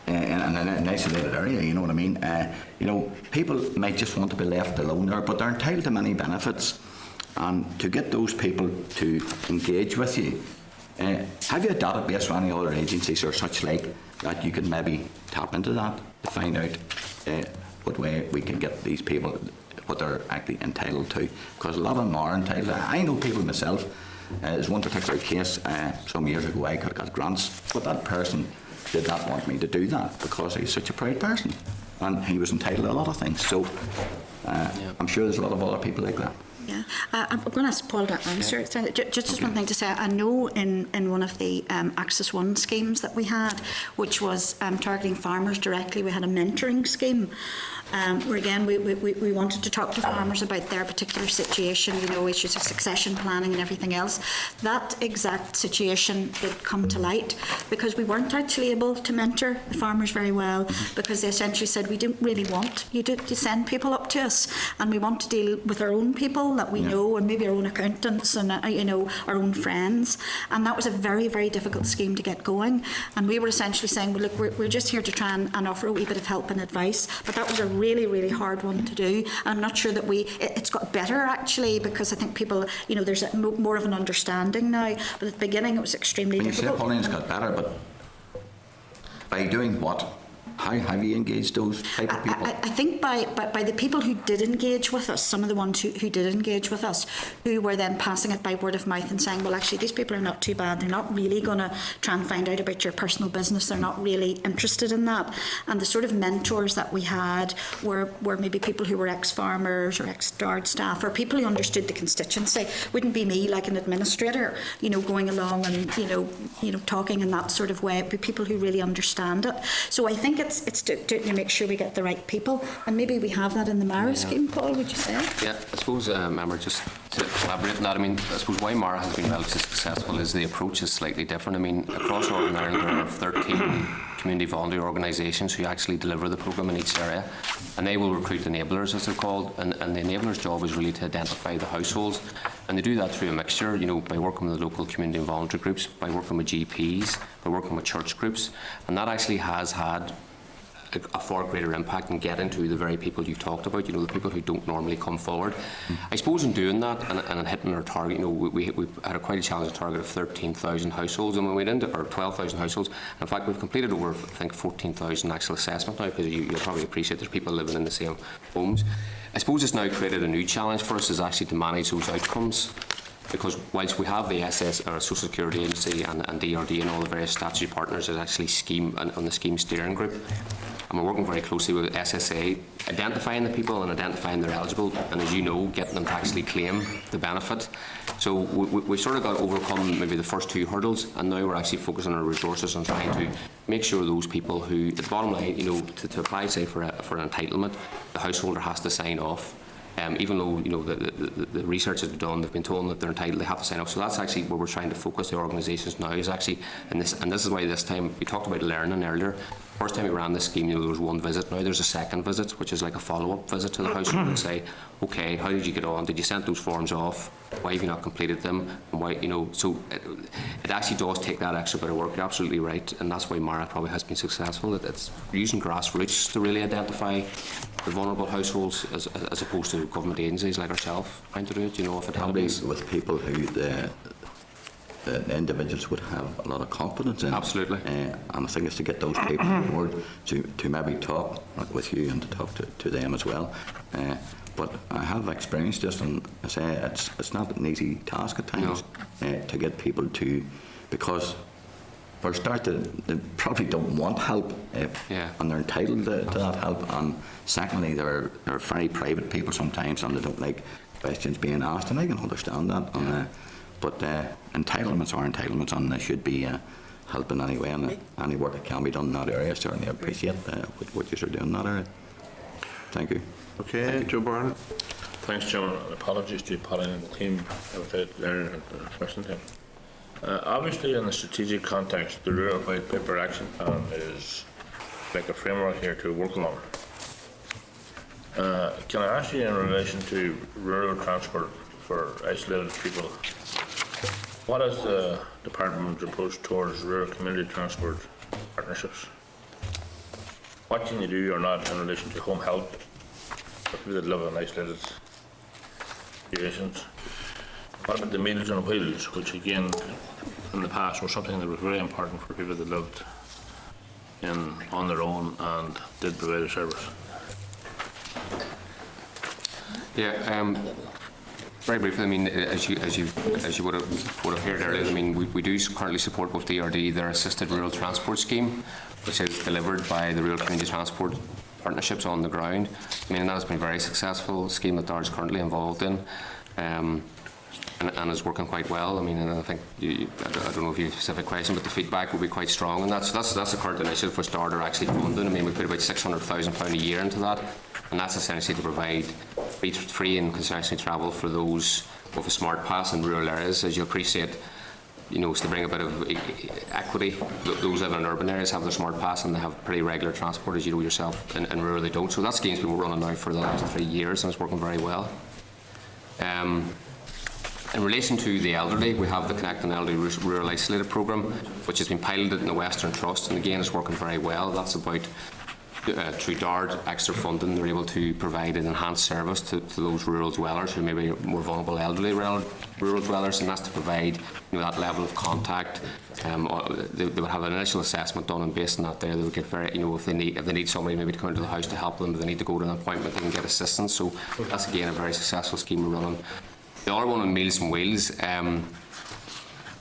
an isolated area, you know what I mean? People might just want to be left alone there, but they're entitled to many benefits. And to get those people to engage with you, have you a database or any other agencies or such like that you could maybe tap into that to find out what way we can get these people what they're actually entitled to? Because a lot of them are entitled. I know people myself. There's one particular case some years ago I could have got grants, but that person did not want me to do that because he's such a proud person and he was entitled to a lot of things. So I'm sure there's a lot of other people like that. Yeah, I'm going to ask Paul to answer. Just one thing to say. I know in one of the Access One schemes that we had, which was targeting farmers directly, we had a mentoring scheme. Where again we wanted to talk to farmers about their particular situation, issues of succession planning and everything else. That exact situation did come to light because we weren't actually able to mentor the farmers very well, because they essentially said, we don't really want you to send people up to us, and we want to deal with our own people that we know, and maybe our own accountants and our own friends. And that was a very, very difficult scheme to get going, and we were essentially saying, well, look, we're just here to try and offer a wee bit of help and advice, but that was a really, really hard one to do. I'm not sure that it's got better actually, because I think people, there's more of an understanding now, but at the beginning it was extremely difficult. When you say Pauline, it's got better, but by doing what? How have you engaged those type of people? I think by the people who did engage with us, some of the ones who did engage with us, who were then passing it by word of mouth and saying, well, actually, these people are not too bad. They're not really going to try and find out about your personal business. They're not really interested in that. And the sort of mentors that we had were maybe people who were ex-farmers or ex-DARD staff, or people who understood the constituency. Wouldn't be me, like an administrator, going along and, talking in that sort of way. It'd be people who really understand it. So I think it's to make sure we get the right people, and maybe we have that in the Mara scheme. Paul, would you say? Yeah, I suppose, Member, just to collaborate on that, I suppose why Mara has been relatively successful is the approach is slightly different. Across Northern Ireland there are 13 community volunteer organisations who actually deliver the programme in each area, and they will recruit enablers, as they're called, and the enablers' job is really to identify the households And they do that through a mixture, by working with the local community and voluntary groups, by working with GPs, by working with church groups. And that actually has had a far greater impact and getting to the very people you've talked about, the people who don't normally come forward. I suppose in doing that and hitting our target, we had quite a challenging target of 13,000 households, and when we went into, or 12,000 households, in fact we've completed over, I think, 14,000 actual assessments now, because you'll probably appreciate there's people living in the same homes. I suppose it's now created a new challenge for us, is actually to manage those outcomes. Because whilst we have the Social Security Agency and DRD and all the various statutory partners, there's actually scheme on the scheme steering group, and we're working very closely with SSA, identifying the people and identifying they're eligible, and as you know, getting them to actually claim the benefit. So we've sort of got to overcome maybe the first two hurdles, and now we're actually focusing our resources on trying to make sure those people who, at the bottom line, to apply, say, for an entitlement, the householder has to sign off. Even though the research has been done, they've been told that they're entitled, they have to sign up. So that's actually where we're trying to focus the organisations now. Is actually, and this is why this time we talked about learning earlier. First time we ran this scheme, there was one visit. Now there's a second visit, which is like a follow-up visit to the household and say, okay, how did you get on? Did you send those forms off? Why have you not completed them? And why, so it actually does take that extra bit of work. You're absolutely right, and that's why Mara probably has been successful. It's using grassroots to really identify the vulnerable households as opposed to government agencies like ourselves trying to do it. If it happens with people who the individuals would have a lot of confidence in. Absolutely. And I think it's to get those people on board to maybe talk with you and to talk to them as well. But I have experienced this, and I say it's not an easy task at times to get people to, because for a start, they probably don't want help, and they're entitled to that help. And secondly, they're very private people sometimes, and they don't like questions being asked, and I can understand that. But entitlements are entitlements, and they should be helped in any way, and any work that can be done in that area. Certainly appreciate what you're doing in that area. Thank you. Okay, Joe Byrne. Thanks, Chairman. Apologies to Pauline and the team without learning at the first time. Obviously, in the strategic context, the Rural White Paper Action Plan is like a framework here to work along. Can I ask you in relation to rural transport for isolated people, what is the Department's approach towards rural community transport partnerships? What can you do or not in relation to home help for people that live in isolated situations? What about the Meals on Wheels, which again in the past were something that was very important for people that lived on their own and did provide a service? Yeah, very briefly, I mean, as you would have heard earlier, I mean, we do currently support with DRD their assisted rural transport scheme, which is delivered by the Rural Community Transport Partnerships on the ground. I mean, that has been a very successful scheme that DARD is currently involved in. And is working quite well. I mean, and I think I don't know if you have a specific question, but the feedback will be quite strong, and that's the current initiative which DARD are actually funding. I mean, we put about £600,000 a year into that, and that's essentially to provide free and concessionary travel for those with a smart pass in rural areas. As you appreciate, it's to bring a bit of equity. Those living in urban areas have their smart pass and they have pretty regular transport, as you know yourself. In rural, they don't. So that scheme's been running now for the last 3 years, and it's working very well. In relation to the elderly, we have the Connecting Elderly Rural Isolated programme, which has been piloted in the Western Trust, and again it's working very well. That's about, through DARD extra funding, they're able to provide an enhanced service to those rural dwellers who may be more vulnerable elderly rural dwellers, and that's to provide that level of contact. They would have an initial assessment done, and based on that they would get very, if they need somebody maybe to come into the house to help them, if they need to go to an appointment, they can get assistance. So that's again a very successful scheme we're running. The other one on Meals on Wheels,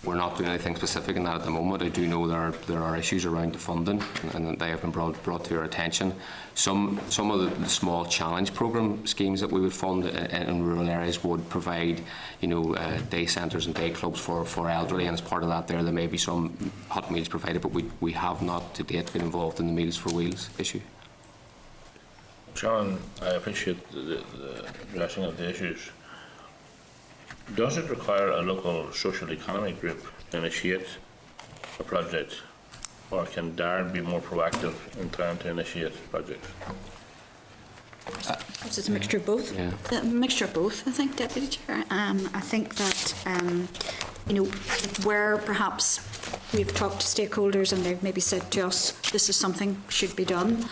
we're not doing anything specific in that at the moment. I do know there are issues around the funding, and they have been brought to our attention. Some of the small challenge programme schemes that we would fund in rural areas would provide, day centres and day clubs for elderly, and as part of that, there may be some hot meals provided, but we have not to date been involved in the Meals for Wheels issue. John, I appreciate the addressing of the issues. Does it require a local social economic group to initiate a project, or can DARD be more proactive in trying to initiate projects? It's a mixture of both. Yeah. A mixture of both, I think, Deputy Chair. I think that, where perhaps we've talked to stakeholders and they've maybe said to us, this is something should be done.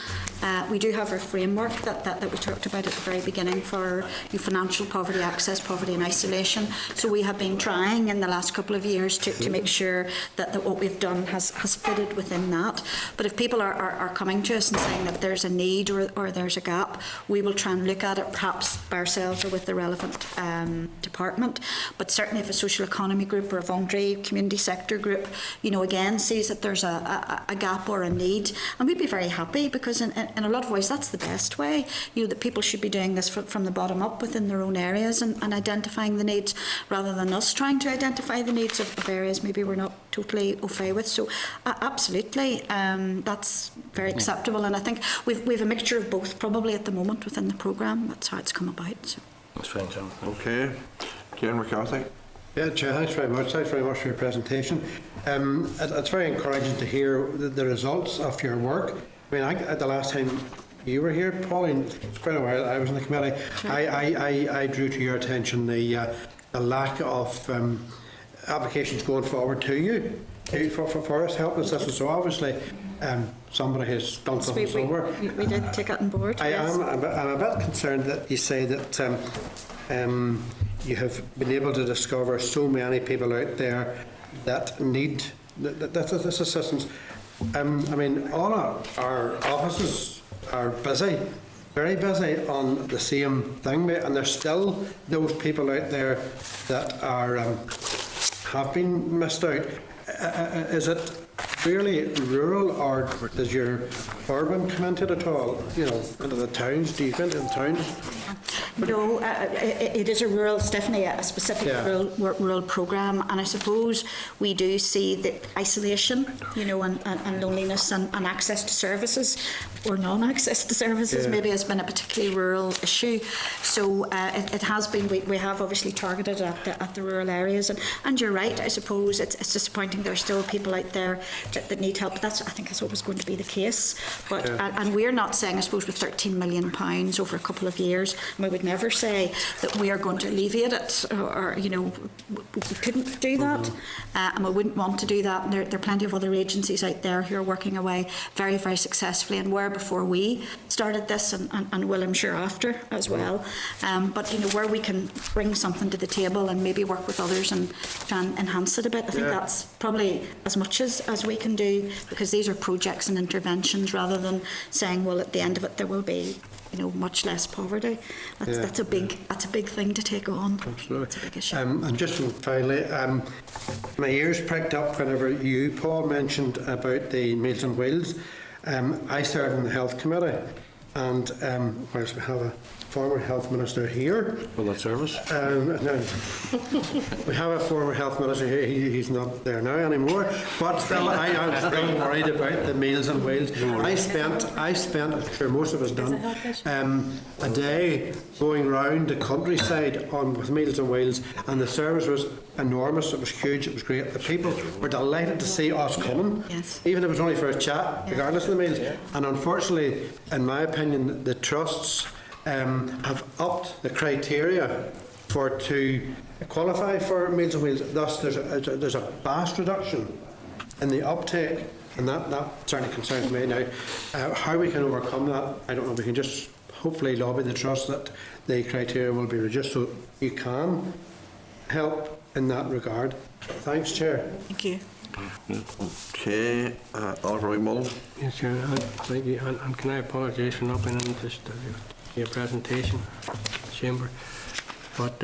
We do have our framework that we talked about at the very beginning for financial poverty, access poverty and isolation. So we have been trying in the last couple of years to make sure that what we've done has fitted within that. But if people are coming to us and saying that there's a need or there's a gap, we will try and look at it perhaps by ourselves or with the relevant department. But certainly if a social economy group or a voluntary community sector group, again sees that there's a gap or a need, and we'd be very happy, because in a lot of ways that's the best way, that people should be doing this from the bottom up within their own areas and identifying the needs, rather than us trying to identify the needs of areas maybe we're not totally au fait with. So absolutely, that's very acceptable, and I think we've a mixture of both probably at the moment within the programme. That's how it's come about. So. That's fine, John. Okay. Kieran McCarthy. Yeah, Chair, thanks very much. Thanks very much for your presentation. It's very encouraging to hear the results of your work. I mean, the last time you were here, Pauline, it's quite a while, I was in the committee, sure. I drew to your attention the lack of applications going forward to you for us help and assistance. So obviously somebody has done something somewhere. We did take it on board. I'm a bit concerned that you say that you have been able to discover so many people out there that need this assistance. I mean, all our offices are busy, very busy on the same thing, and there's still those people out there that are have been missed out. Is it really rural, or does your urban come into it at all? Into the towns? Do you go into the towns? No, it is a rural, it's definitely a specific rural programme, and I suppose we do see that isolation, and loneliness and access to services, or non-access to services, maybe has been a particularly rural issue. So it has been, we have obviously targeted at the rural areas, and you're right, I suppose it's disappointing there are still people out there that need help, but I think that's always going to be the case. But and we're not saying, I suppose, with £13 million over a couple of years, we would never say that we are going to alleviate it, or we couldn't do that, and we wouldn't want to do that. There are plenty of other agencies out there who are working away very, very successfully, and were before we started this, and will, I'm sure, after as well. But where we can bring something to the table and maybe work with others and try and enhance it a bit, I think that's probably as much as we can do, because these are projects and interventions, rather than saying, well, at the end of it there will be much less poverty. That's a big thing to take on. Absolutely. It's a big issue. And just finally, my ears pricked up whenever you, Paul, mentioned about the Meals on Wheels. I serve in the Health Committee, and whilst we have a former health minister here. Will that service? No. We have a former health minister here. He's not there now anymore. But still, I'm still worried about the Meals on Wheels. I spent, I'm sure most of us done, a day going round the countryside with Meals on Wheels, and the service was enormous. It was huge. It was great. The people were delighted to see us coming, even if it was only for a chat, regardless of the meals. And unfortunately, in my opinion, the trusts have upped the criteria to qualify for Meals on Wheels. Thus, there's a vast reduction in the uptake, and that certainly concerns me. Now, how we can overcome that, I don't know. We can just hopefully lobby the trust that the criteria will be reduced, so you can help in that regard. Thanks, Chair. Thank you. Okay, Oliver Mullen. Yes, Chair. Thank you. And can I apologise for not being in just your presentation, Chamber. But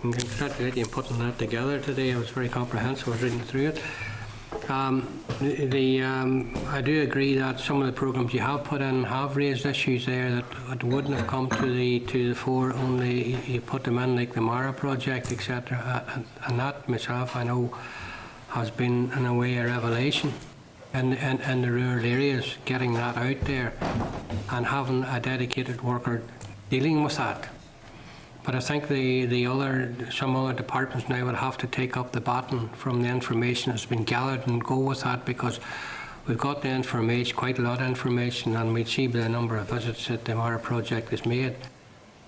congratulate you on putting that together today. It was very comprehensive. I was reading through it. I do agree that some of the programmes you have put in have raised issues there that wouldn't have come to the fore only you put them in, like the Mara project, etc. And that myself, I know, has been in a way a revelation in the rural areas, getting that out there and having a dedicated worker dealing with that. But I think some other departments now would have to take up the baton from the information that's been gathered and go with that, because we've got the information, quite a lot of information, and we see by the number of visits that the Mara project has made.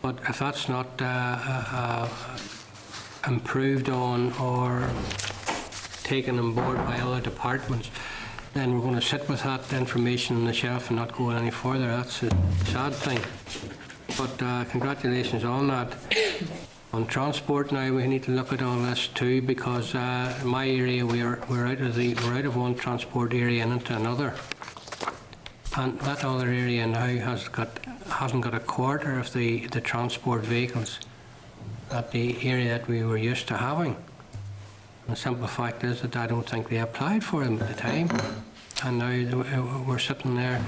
But if that's not improved on or taken on board by other departments, then we're going to sit with that information on the shelf and not go any further. That's a sad thing. But congratulations on that. On transport now, we need to look at all this too, because in my area we're out of one transport area and into another, and that other area now hasn't got a quarter of the transport vehicles at the area that we were used to having. The simple fact is that I don't think they applied for them at the time, and now we're sitting there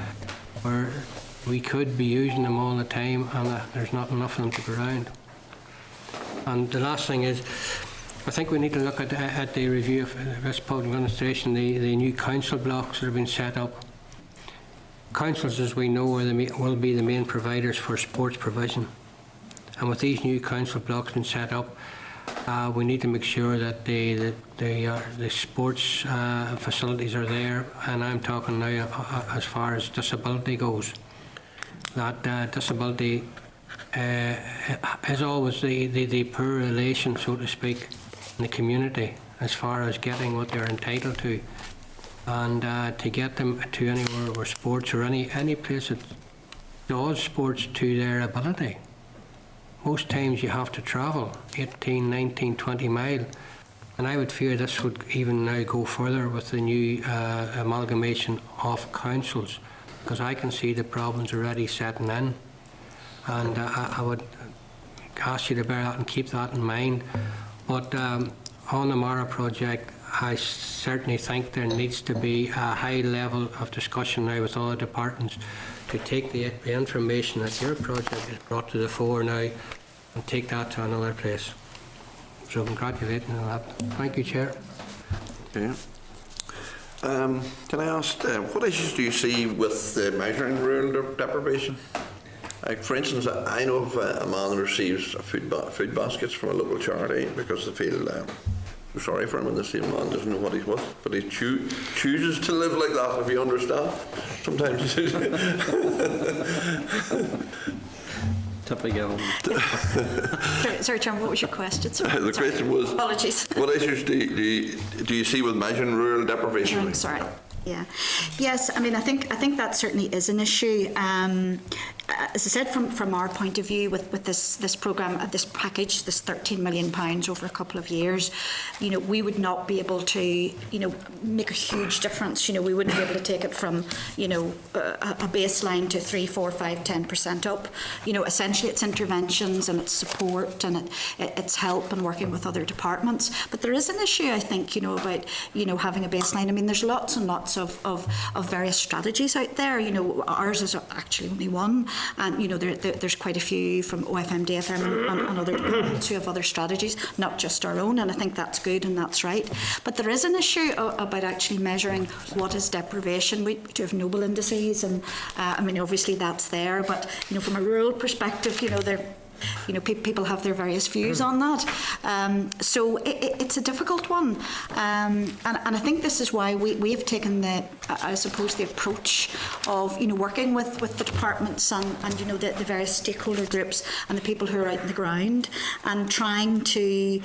where we could be using them all the time, and there's not enough of them to go around. And the last thing is, I think we need to look at the review of this public administration, the new council blocks that have been set up. Councils, as we know, will be the main providers for sports provision. And with these new council blocks being set up, we need to make sure that the sports facilities are there. And I'm talking now as far as disability goes. That disability is always the poor relation, so to speak, in the community as far as getting what they're entitled to, and to get them to anywhere where sports or any place that does sports to their ability. Most times you have to travel 18, 19, 20 miles, and I would fear this would even now go further with the new amalgamation of councils, because I can see the problems already setting in. And I would ask you to bear that and keep that in mind. But on the Mara project, I certainly think there needs to be a high level of discussion now with all the departments to take the information that your project has brought to the fore now and take that to another place. So congratulations on that. Thank you, Chair. Okay. Can I ask, what issues do you see with measuring rural deprivation? Like, for instance, I know of a man who receives food baskets from a local charity because they feel so sorry for him, and the same man doesn't know what he's with, but he chooses to live like that, if you understand. Sometimes Typical. Sorry, Chairman, what was your question? The question was, apologies. What issues do you see with measuring rural deprivation? Sorry. Yeah. Yes, I mean, I think that certainly is an issue. As I said, from our point of view, with this programme, this package, this £13 million over a couple of years, we would not be able to, make a huge difference. We wouldn't be able to take it from, a baseline to 3, 4, 5, 10% up. Essentially, it's interventions and it's support and it's help and working with other departments. But there is an issue, I think, about having a baseline. I mean, there's lots and lots of various strategies out there. Ours is actually only one. And there's quite a few from OFM, DFM and other departments who have other strategies, not just our own, and I think that's good and that's right. But there is an issue about actually measuring what is deprivation. We do have noble indices, and I mean, obviously that's there, but from a rural perspective, people have their various views on that. So it's a difficult one. And I think this is why we have taken the approach of, working with the departments and the various stakeholder groups and the people who are out on the ground and trying to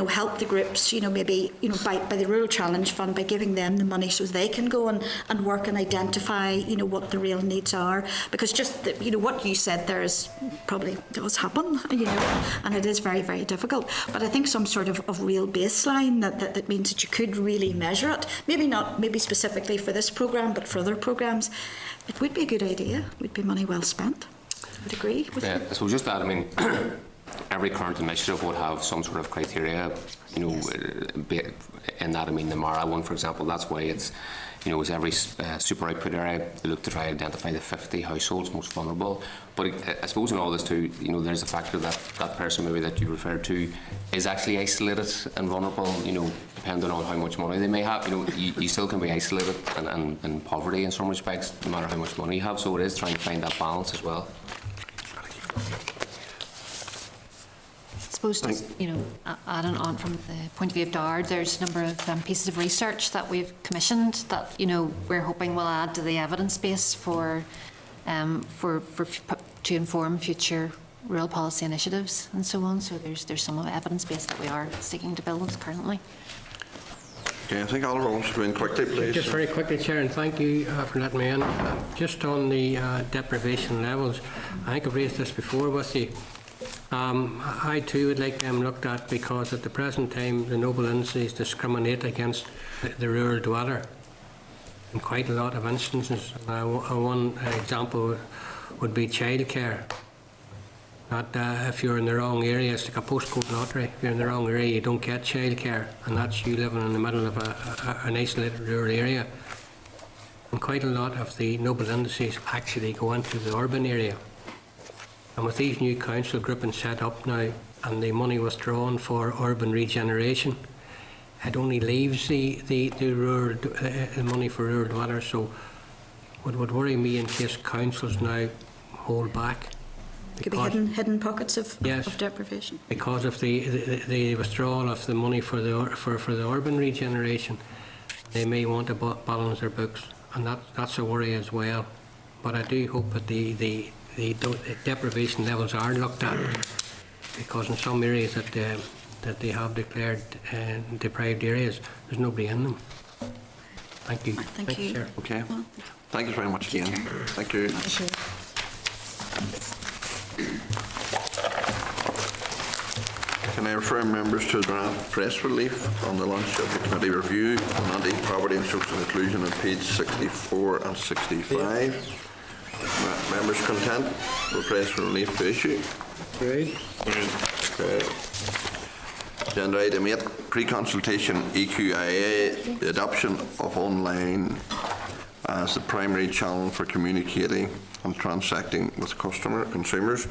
help the groups, maybe, by the Rural Challenge Fund, by giving them the money so they can go and work and identify, what the real needs are. Because just, what you said there is probably does happen, and it is very, very difficult. But I think some sort of real baseline that means that you could really measure it, maybe specifically for this programme, but for other programmes, it would be a good idea. It would be money well spent. I would agree with you. So just that, I mean, every current initiative would have some sort of criteria, in that, I mean, the Mara one, for example, that's why it's, it's every super output area, they look to try to identify the 50 households most vulnerable. But I suppose in all this too, there's a factor that that person maybe that you referred to is actually isolated and vulnerable, depending on how much money they may have. You still can be isolated and in poverty in some respects, no matter how much money you have. So it is trying to find that balance as well. I suppose just, adding on from the point of view of DARD, there's a number of pieces of research that we've commissioned that, we're hoping will add to the evidence base to inform future rural policy initiatives and so on. So there's some of the evidence base that we are seeking to build currently. Okay, I think Oliver wants to go in quickly, please. Just very quickly, Chair, and thank you for letting me in. Just on the deprivation levels, I think I've raised this before with you. I too would like them looked at, because at the present time the noble indices discriminate against the rural dweller in quite a lot of instances. One example would be childcare. That if you're in the wrong area, it's like a postcode lottery. If you're in the wrong area, you don't get childcare, and that's you living in the middle of an isolated rural area. And quite a lot of the noble indices actually go into the urban area. And with these new council groupings set up now, and the money withdrawn for urban regeneration, it only leaves the money for rural dwellers. So what would worry me in case councils now hold back. Could be hidden pockets of deprivation. Because of the withdrawal of the money for the urban regeneration, they may want to balance their books, and that's a worry as well. But I do hope that the deprivation levels are looked at, because in some areas that they have declared deprived areas, there's nobody in them. Thank you. Thank you. Chair. Okay. Thank you very much again. Thank you. Can I refer members to the draft press relief on the launch of the committee review on anti-poverty and social inclusion on page 64 and 65? Members content with press relief to issue? Agreed. Okay. Agenda item 8, pre-consultation EQIA, the adoption of online as the primary channel for communicating and transacting with consumers.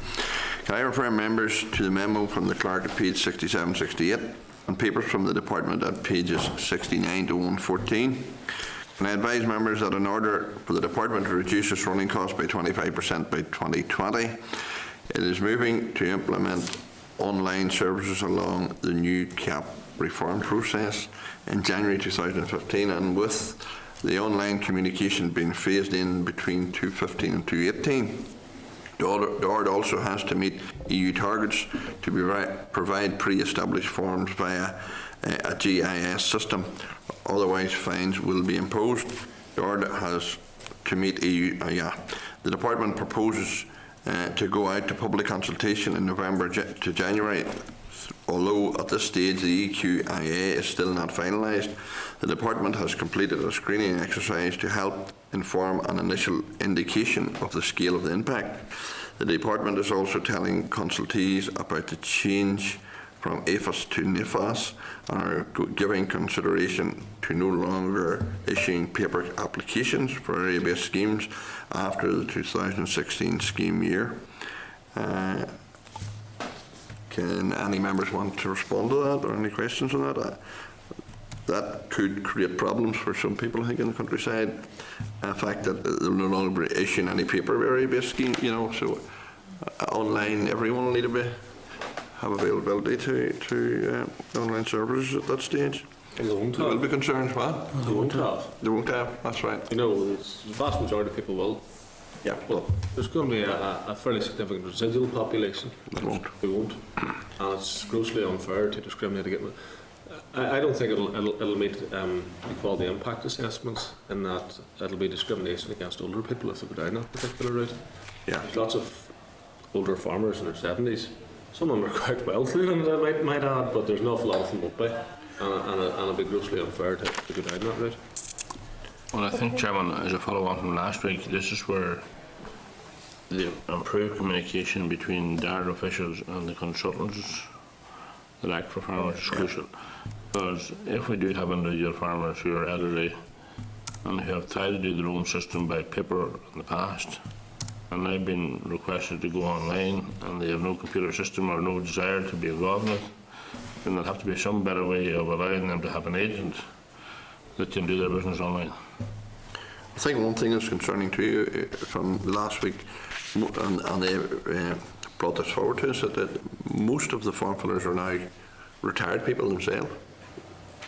Can I refer members to the memo from the clerk at page 67-68 and papers from the department at pages 69 to 114? Can I advise members that in order for the department to reduce its running costs by 25% by 2020, it is moving to implement online services along the new CAP reform process in January 2015, and with the online communication being phased in between 2015 and 2018. DARD also has to meet EU targets to provide pre-established forms via a GIS system, otherwise fines will be imposed. DARD has to meet EU, the department proposes to go out to public consultation in November to January. Although at this stage the EQIA is still not finalised, the department has completed a screening exercise to help inform an initial indication of the scale of the impact. The department is also telling consultees about the change from AFAS to NIFAS and are giving consideration to no longer issuing paper applications for area-based schemes after the 2016 scheme year. Can any members want to respond to that, or any questions on that? That could create problems for some people, I think, in the countryside. The fact that they'll no longer be issuing any paper area-based scheme, so online, everyone will need to have availability to online services at that stage. They won't have. There will be concerns, what? They won't have. They won't have, that's right. The vast majority of people will. Yeah, well, There's going to be a fairly significant residual population. they won't. They won't. And it's grossly unfair to discriminate against them. I don't think it'll meet equality impact assessments, in that it'll be discrimination against older people if they go down that particular route. Yeah. There's lots of older farmers in their 70s. Some of them are quite wealthy, and I might add, but there's an awful lot of them won't be. And it'll be grossly unfair to go down that route. Well, I think, Chairman, as a follow-on from last week, this is where the improved communication between DARD officials and the consultants that act for farmers is crucial. Because if we do have individual farmers who are elderly and who have tried to do their own system by paper in the past, and they've been requested to go online and they have no computer system or no desire to be involved in it, then there'll have to be some better way of allowing them to have an agent that can do their business online. I think one thing that's concerning to you from last week, and they brought this forward to us, that most of the form fillers are now retired people themselves.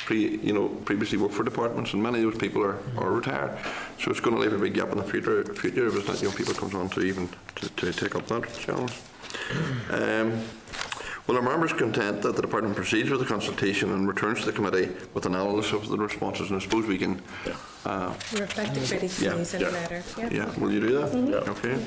Previously worked for departments, and many of those people are retired. So it's going to leave a big gap in the future if it's not young people comes on to take up that challenge. Will our members content that the department proceeds with the consultation and returns to the committee with analysis of the responses? And I suppose we can reflect it pretty clearly in the letter. Yeah, will you do that? Yeah. Okay.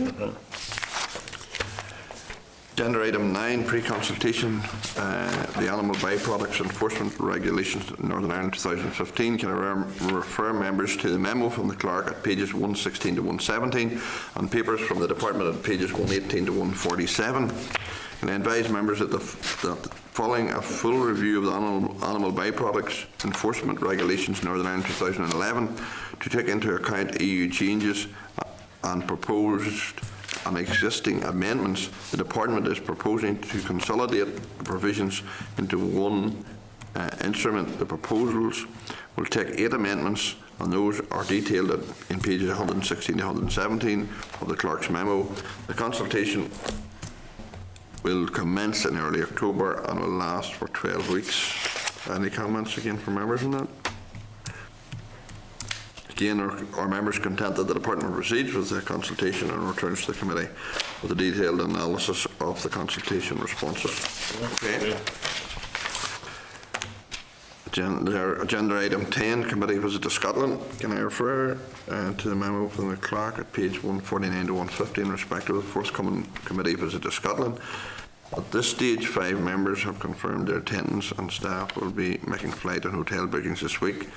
Agenda item 9, pre-consultation, the Animal Byproducts Enforcement Regulations Northern Ireland 2015. Can I refer members to the memo from the clerk at pages 116 to 117 and papers from the department at pages 118 to 147. Can I advise members that following a full review of the Animal Byproducts Enforcement Regulations Northern Ireland 2011 to take into account EU changes and proposed and existing amendments, the department is proposing to consolidate the provisions into one instrument. The proposals will take 8 amendments, and those are detailed in pages 116 to 117 of the clerk's memo. The consultation will commence in early October and will last for 12 weeks. Any comments again from members on that? Again, are members content that the department proceeds with the consultation and returns to the committee with a detailed analysis of the consultation responses? Okay. Agenda item 10, committee visit to Scotland. Can I refer to the memo from the clerk at page 149 to 150 in respect of the forthcoming committee visit to Scotland? At this stage, 5 members have confirmed their attendance, and staff will be making flight and hotel bookings this week.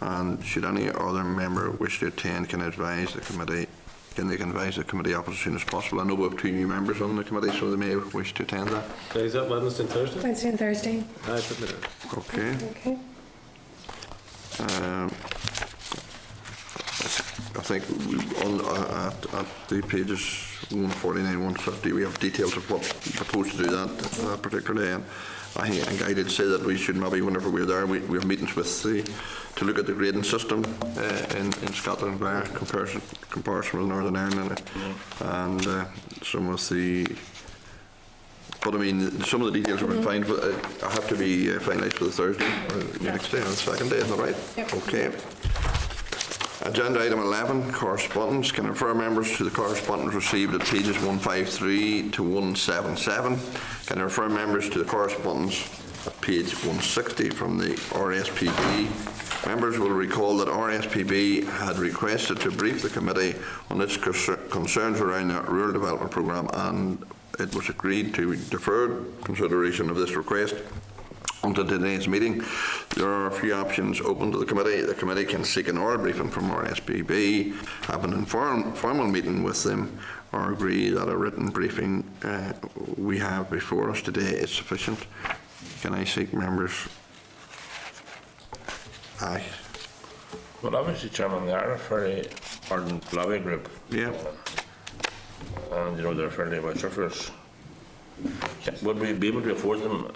And should any other member wish to attend, can they advise the committee office as soon as possible? I know we have 2 new members on the committee, so they may wish to attend that. Is that Wednesday and Thursday? Wednesday and Thursday. I put it in. Okay. Okay. I think at the pages 149, 150, we have details of what we propose to do that particular day. And I think I did say that we should maybe, whenever we're there, we have meetings to look at the grading system in Scotland via comparison with Northern Ireland and some of the. But I mean, some of the details have been fine, but I have to be finalised for the Thursday or the next day, on the second day. Is that right? Yep. Okay. Agenda item 11, correspondence. Can I refer members to the correspondence received at pages 153 to 177? Can I refer members to the correspondence at page 160 from the RSPB? Members will recall that RSPB had requested to brief the committee on its concerns around the Rural Development Programme, and it was agreed to defer consideration of this request until today's meeting. There are a few options open to the committee. The committee can seek an oral briefing from RSPB, have an informal meeting with them, or agree that a written briefing we have before us today is sufficient. Can I seek members? Aye. Well, obviously, Chairman, they are a very ardent lobby group. Yeah. And, they're fairly vociferous. Would we be able to afford them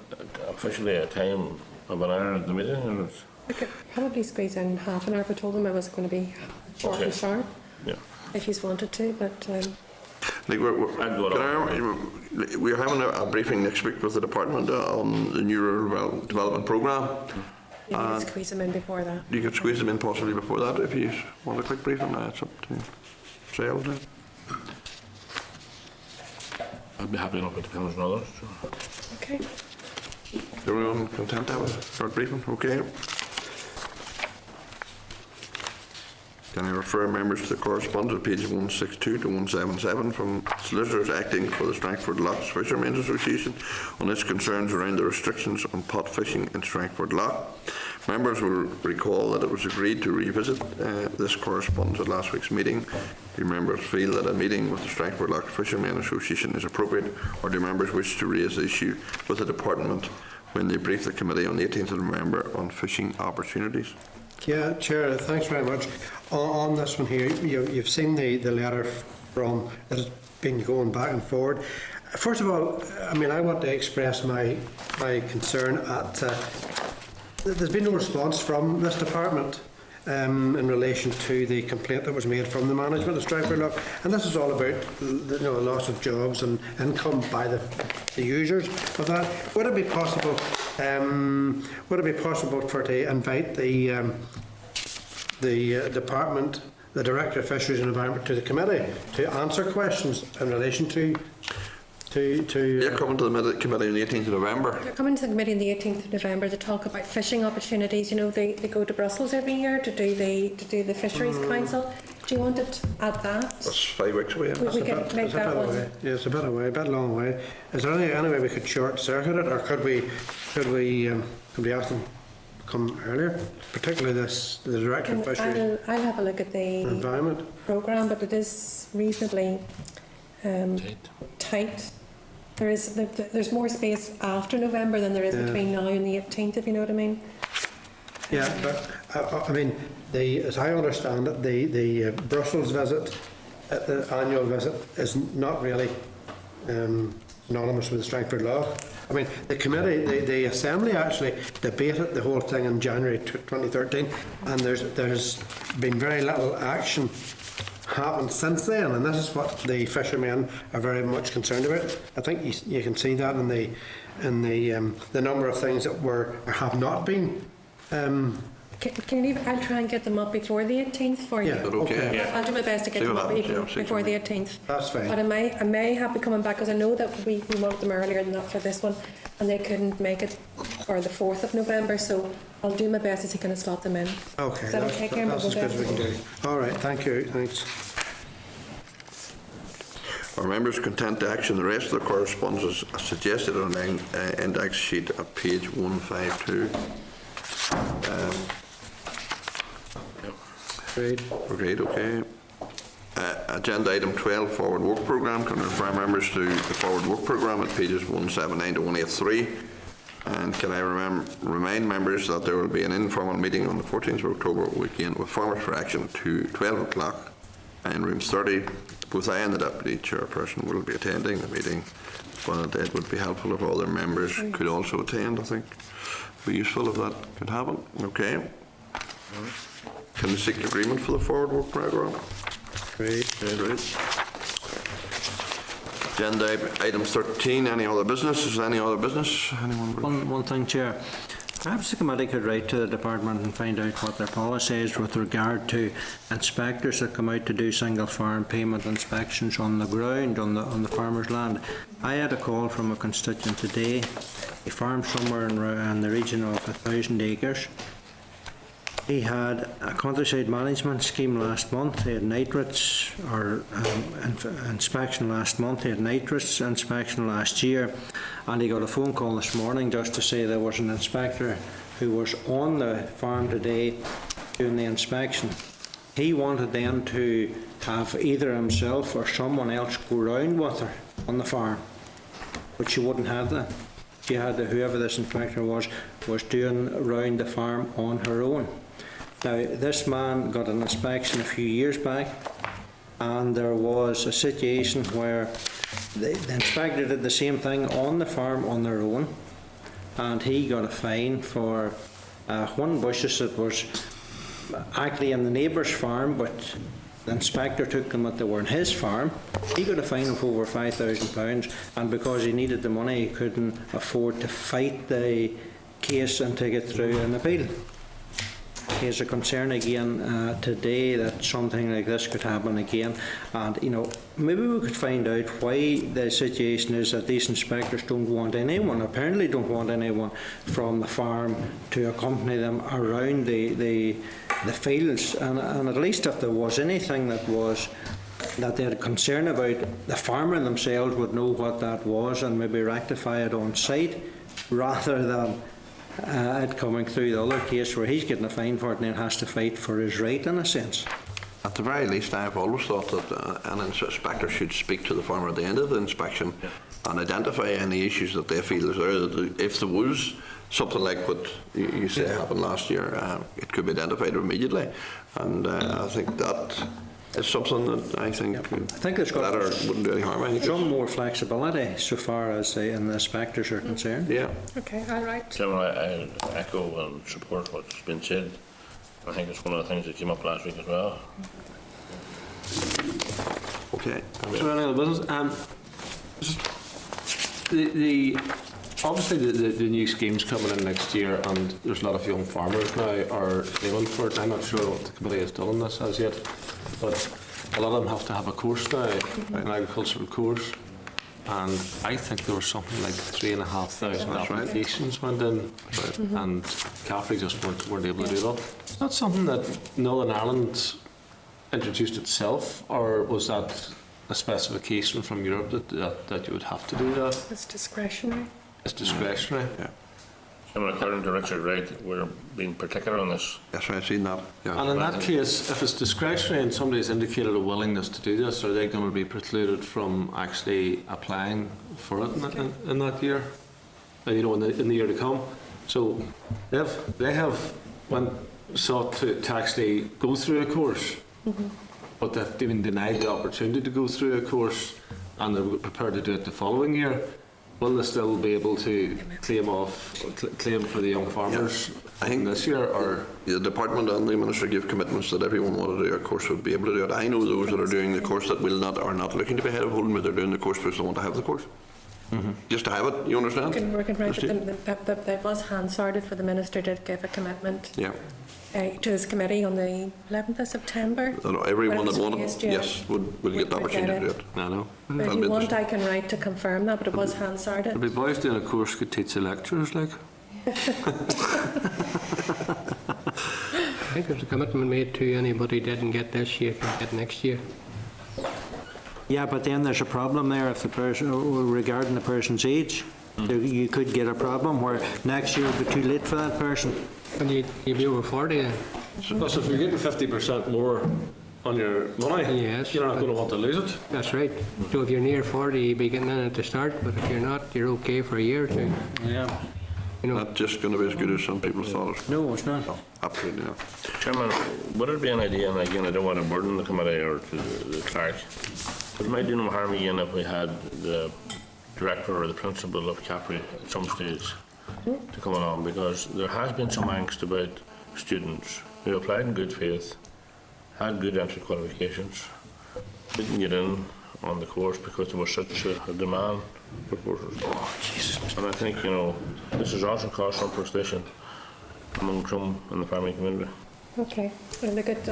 officially a time of an hour at the meeting? Or? I could probably squeeze in half an hour if I told them I was going to be short and sharp. Yeah. If he's wanted to, but. We're having a briefing next week with the department on the new Rural Development Programme. You can squeeze them in before that. You could squeeze them in possibly before that if you want a quick briefing. It's up to sales. I'd be happy enough with the panels and others. So. Okay. Is everyone content to have a short briefing? Okay. Can I refer members to the correspondence at pages 162 to 177 from solicitors acting for the Strangford Lough Fishermen's Association on its concerns around the restrictions on pot fishing in Strangford Lough. Members will recall that it was agreed to revisit this correspondence at last week's meeting. Do members feel that a meeting with the Strangford Lough Fishermen's Association is appropriate, or do members wish to raise the issue with the department when they brief the committee on the 18th of November on fishing opportunities? Yeah, Chair, thanks very much. On this one here, you've seen the letter from that has been going back and forward. First of all, I mean, I want to express my concern at there's been no response from this department. in relation to the complaint that was made from the management of Stratford Lock. And this is all about the loss of jobs and income by the users of that. Would it be possible for to invite the department, the Director of Fisheries and Environment, to the committee to answer questions in relation to You're coming to the committee on the 18th of November. They're coming to the committee on the 18th of November to talk about fishing opportunities. You know, they go to Brussels every year to do the Fisheries Council. Do you want it at that? That's 5 weeks away. We can make that one. Yeah, it's a bit away, a bit long way. Is there any way we could short circuit it, or could we ask them to come earlier? Particularly the Director of Fisheries. I'll have a look at the Environment programme, but it is reasonably tight. There's more space after November than there is between now and the 18th, if you know what I mean. Yeah, but I mean, as I understand it, the Brussels visit, the annual visit, is not really synonymous with the Strangford Lough. I mean, the committee, the Assembly actually debated the whole thing in January 2013, and there's been very little action happened since then, and this is what the fishermen are very much concerned about. I think you can see that in the number of things that were or have not been. Can you leave? I'll try and get them up before the 18th for you. Yeah, okay. Yeah. I'll do my best to get them up before the 18th. That's fine. But I may have to coming back, because I know that we wanted them earlier than that for this one, and they couldn't make it for the 4th of November, so I'll do my best to kind of slot them in. Okay, Is that okay, Cameron? that's as good as we can do. All right, thank you. Thanks. Our members content to action the rest of the correspondence as suggested on the index sheet at page 152. Great, okay. Agenda item 12, forward work programme. Can I refer members to the forward work programme at pages 179 to 183? And can I remind members that there will be an informal meeting on the 14th of October weekend with farmers for action at 12 o'clock in room 30. Both I and the Deputy Chairperson will be attending the meeting, but it would be helpful if other members could also attend. I think it would be useful if that could happen. Okay. Can we seek agreement for the forward work programme? Great. Agenda item 13, any other business? Is there any other business? Anyone? One thing, Chair. Perhaps the committee could write to the department and find out what their policy is with regard to inspectors that come out to do single farm payment inspections on the ground, on the farmer's land. I had a call from a constituent today. He farmed somewhere in the region of 1,000 acres. He had a countryside management scheme last month. He had nitrates or inspection last month. He had nitrates inspection last year, and he got a phone call this morning just to say there was an inspector who was on the farm today doing the inspection. He wanted then to have either himself or someone else go round with her on the farm, but she wouldn't have that. She had whoever this inspector was doing round the farm on her own. Now, this man got an inspection a few years back, and there was a situation where the inspector did the same thing on the farm on their own, and he got a fine for one bushes that was actually in the neighbour's farm, but the inspector took them that they were on his farm. He got a fine of over £5,000, and because he needed the money, he couldn't afford to fight the case and take it through an appeal. There's a concern again today that something like this could happen again, and maybe we could find out why the situation is that these inspectors apparently don't want anyone from the farm to accompany them around the fields, and at least if there was anything that they had concern about, the farmer themselves would know what that was and maybe rectify it on site rather than it coming through the other case where he's getting a fine for it and then has to fight for his right in a sense. At the very least, I have always thought that an inspector should speak to the farmer at the end of the inspection and identify any issues that they feel is there. That if there was something like what you say happened last year, it could be identified immediately, and I think that is something that I think there's got wouldn't really harm anything. Some more flexibility so far as the inspectors are concerned. Yeah. Okay, all right. Chairman, I echo and support what's been said. I think it's one of the things that came up last week as well. Okay. Is there any other business? Obviously the new scheme's coming in next year, and there's a lot of young farmers now are aiming for it. I'm not sure what the committee has done on this as yet, but a lot of them have to have a course now, an agricultural course, and I think there was something like 3,500 applications went in, and Caffrey just weren't able to do that. Is that something that Northern Ireland introduced itself, or was that a specification from Europe that you would have to do that? It's discretionary. It's discretionary. Yeah. I mean, according to Richard Wright, we're being particular on this. Yes, I've seen that. Yeah. And in that case, if it's discretionary and somebody's indicated a willingness to do this, are they going to be precluded from actually applying for it in that year? You know, in the year to come. So they have sought to actually go through a course, but they've been denied the opportunity to go through a course, and they're prepared to do it the following year. Will they still be able to claim for the young farmers I think this year, or the department and the minister give commitments that everyone wanted to do a course would be able to do it. I know those that are doing the course that are not looking to be ahead of holding, but they're doing the course because they want to have the course. Just to have it, you understand? We can write that was hand-sorted for the minister to give a commitment Yeah. To his committee on the 11th of September. Everyone that wanted, Yes, yes, would get the opportunity to do it. I know. But if you want, I can write to confirm that, but it was hand-sorted. Every boys doing a course could teach the lecturers, like. I think there's a commitment made to anybody didn't get this year can get next year. Yeah, but then there's a problem there if the person, regarding the person's age. You could get a problem where next year it'll be too late for that person. And you'd be over 40 then. Plus, if you're getting 50% more on your money, Yes, you're not going to want to lose it. That's right. So if you're near 40, you'd be getting in at the start, but if you're not, you're okay for a year or two. Yeah. You know, Not just going to be as good as some people thought it. No, it's not. Absolutely not. Chairman, would it be an idea, and again, I don't want to burden the committee or to the clerk, but it might do no harm again if we had the director or the principal of Caffrey at some stage to come along, because there has been some angst about students who applied in good faith, had good entry qualifications, didn't get in on the course because there was such a demand for courses. Oh, Jesus. And I think, you know, this has also caused some frustration among some in the farming community. Okay. Well, look at,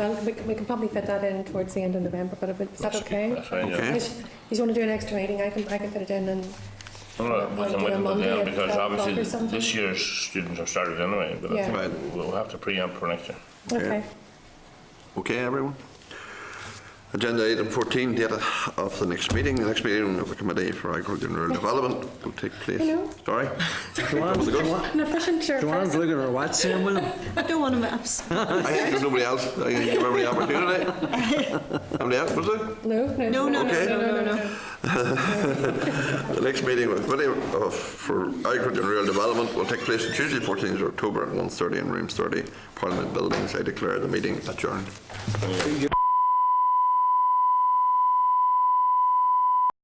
we can probably fit that in towards the end of November, but is that okay? That's fine, yeah. Okay. You want to do an extra meeting? I can fit it in and. Well, we can wait until then, because 12 o'clock or obviously something? this year's students have started anyway, but I Yeah. think we'll have to preempt for next year. Okay. Okay, everyone? Agenda item 14, date of the next meeting. The next meeting of the Committee for Agriculture and Rural Development will take place. Hello. Sorry? An efficient Joanne's chairperson. looking at her watch saying, William. I don't want to maps. I think there's nobody else. I can give everybody opportunity. Nobody else, was there? No. Okay. The next meeting of the Committee for Agriculture and Rural Development will take place on Tuesday, 14th of October at 1:30 in Rooms 30, Parliament Buildings. I declare the meeting adjourned.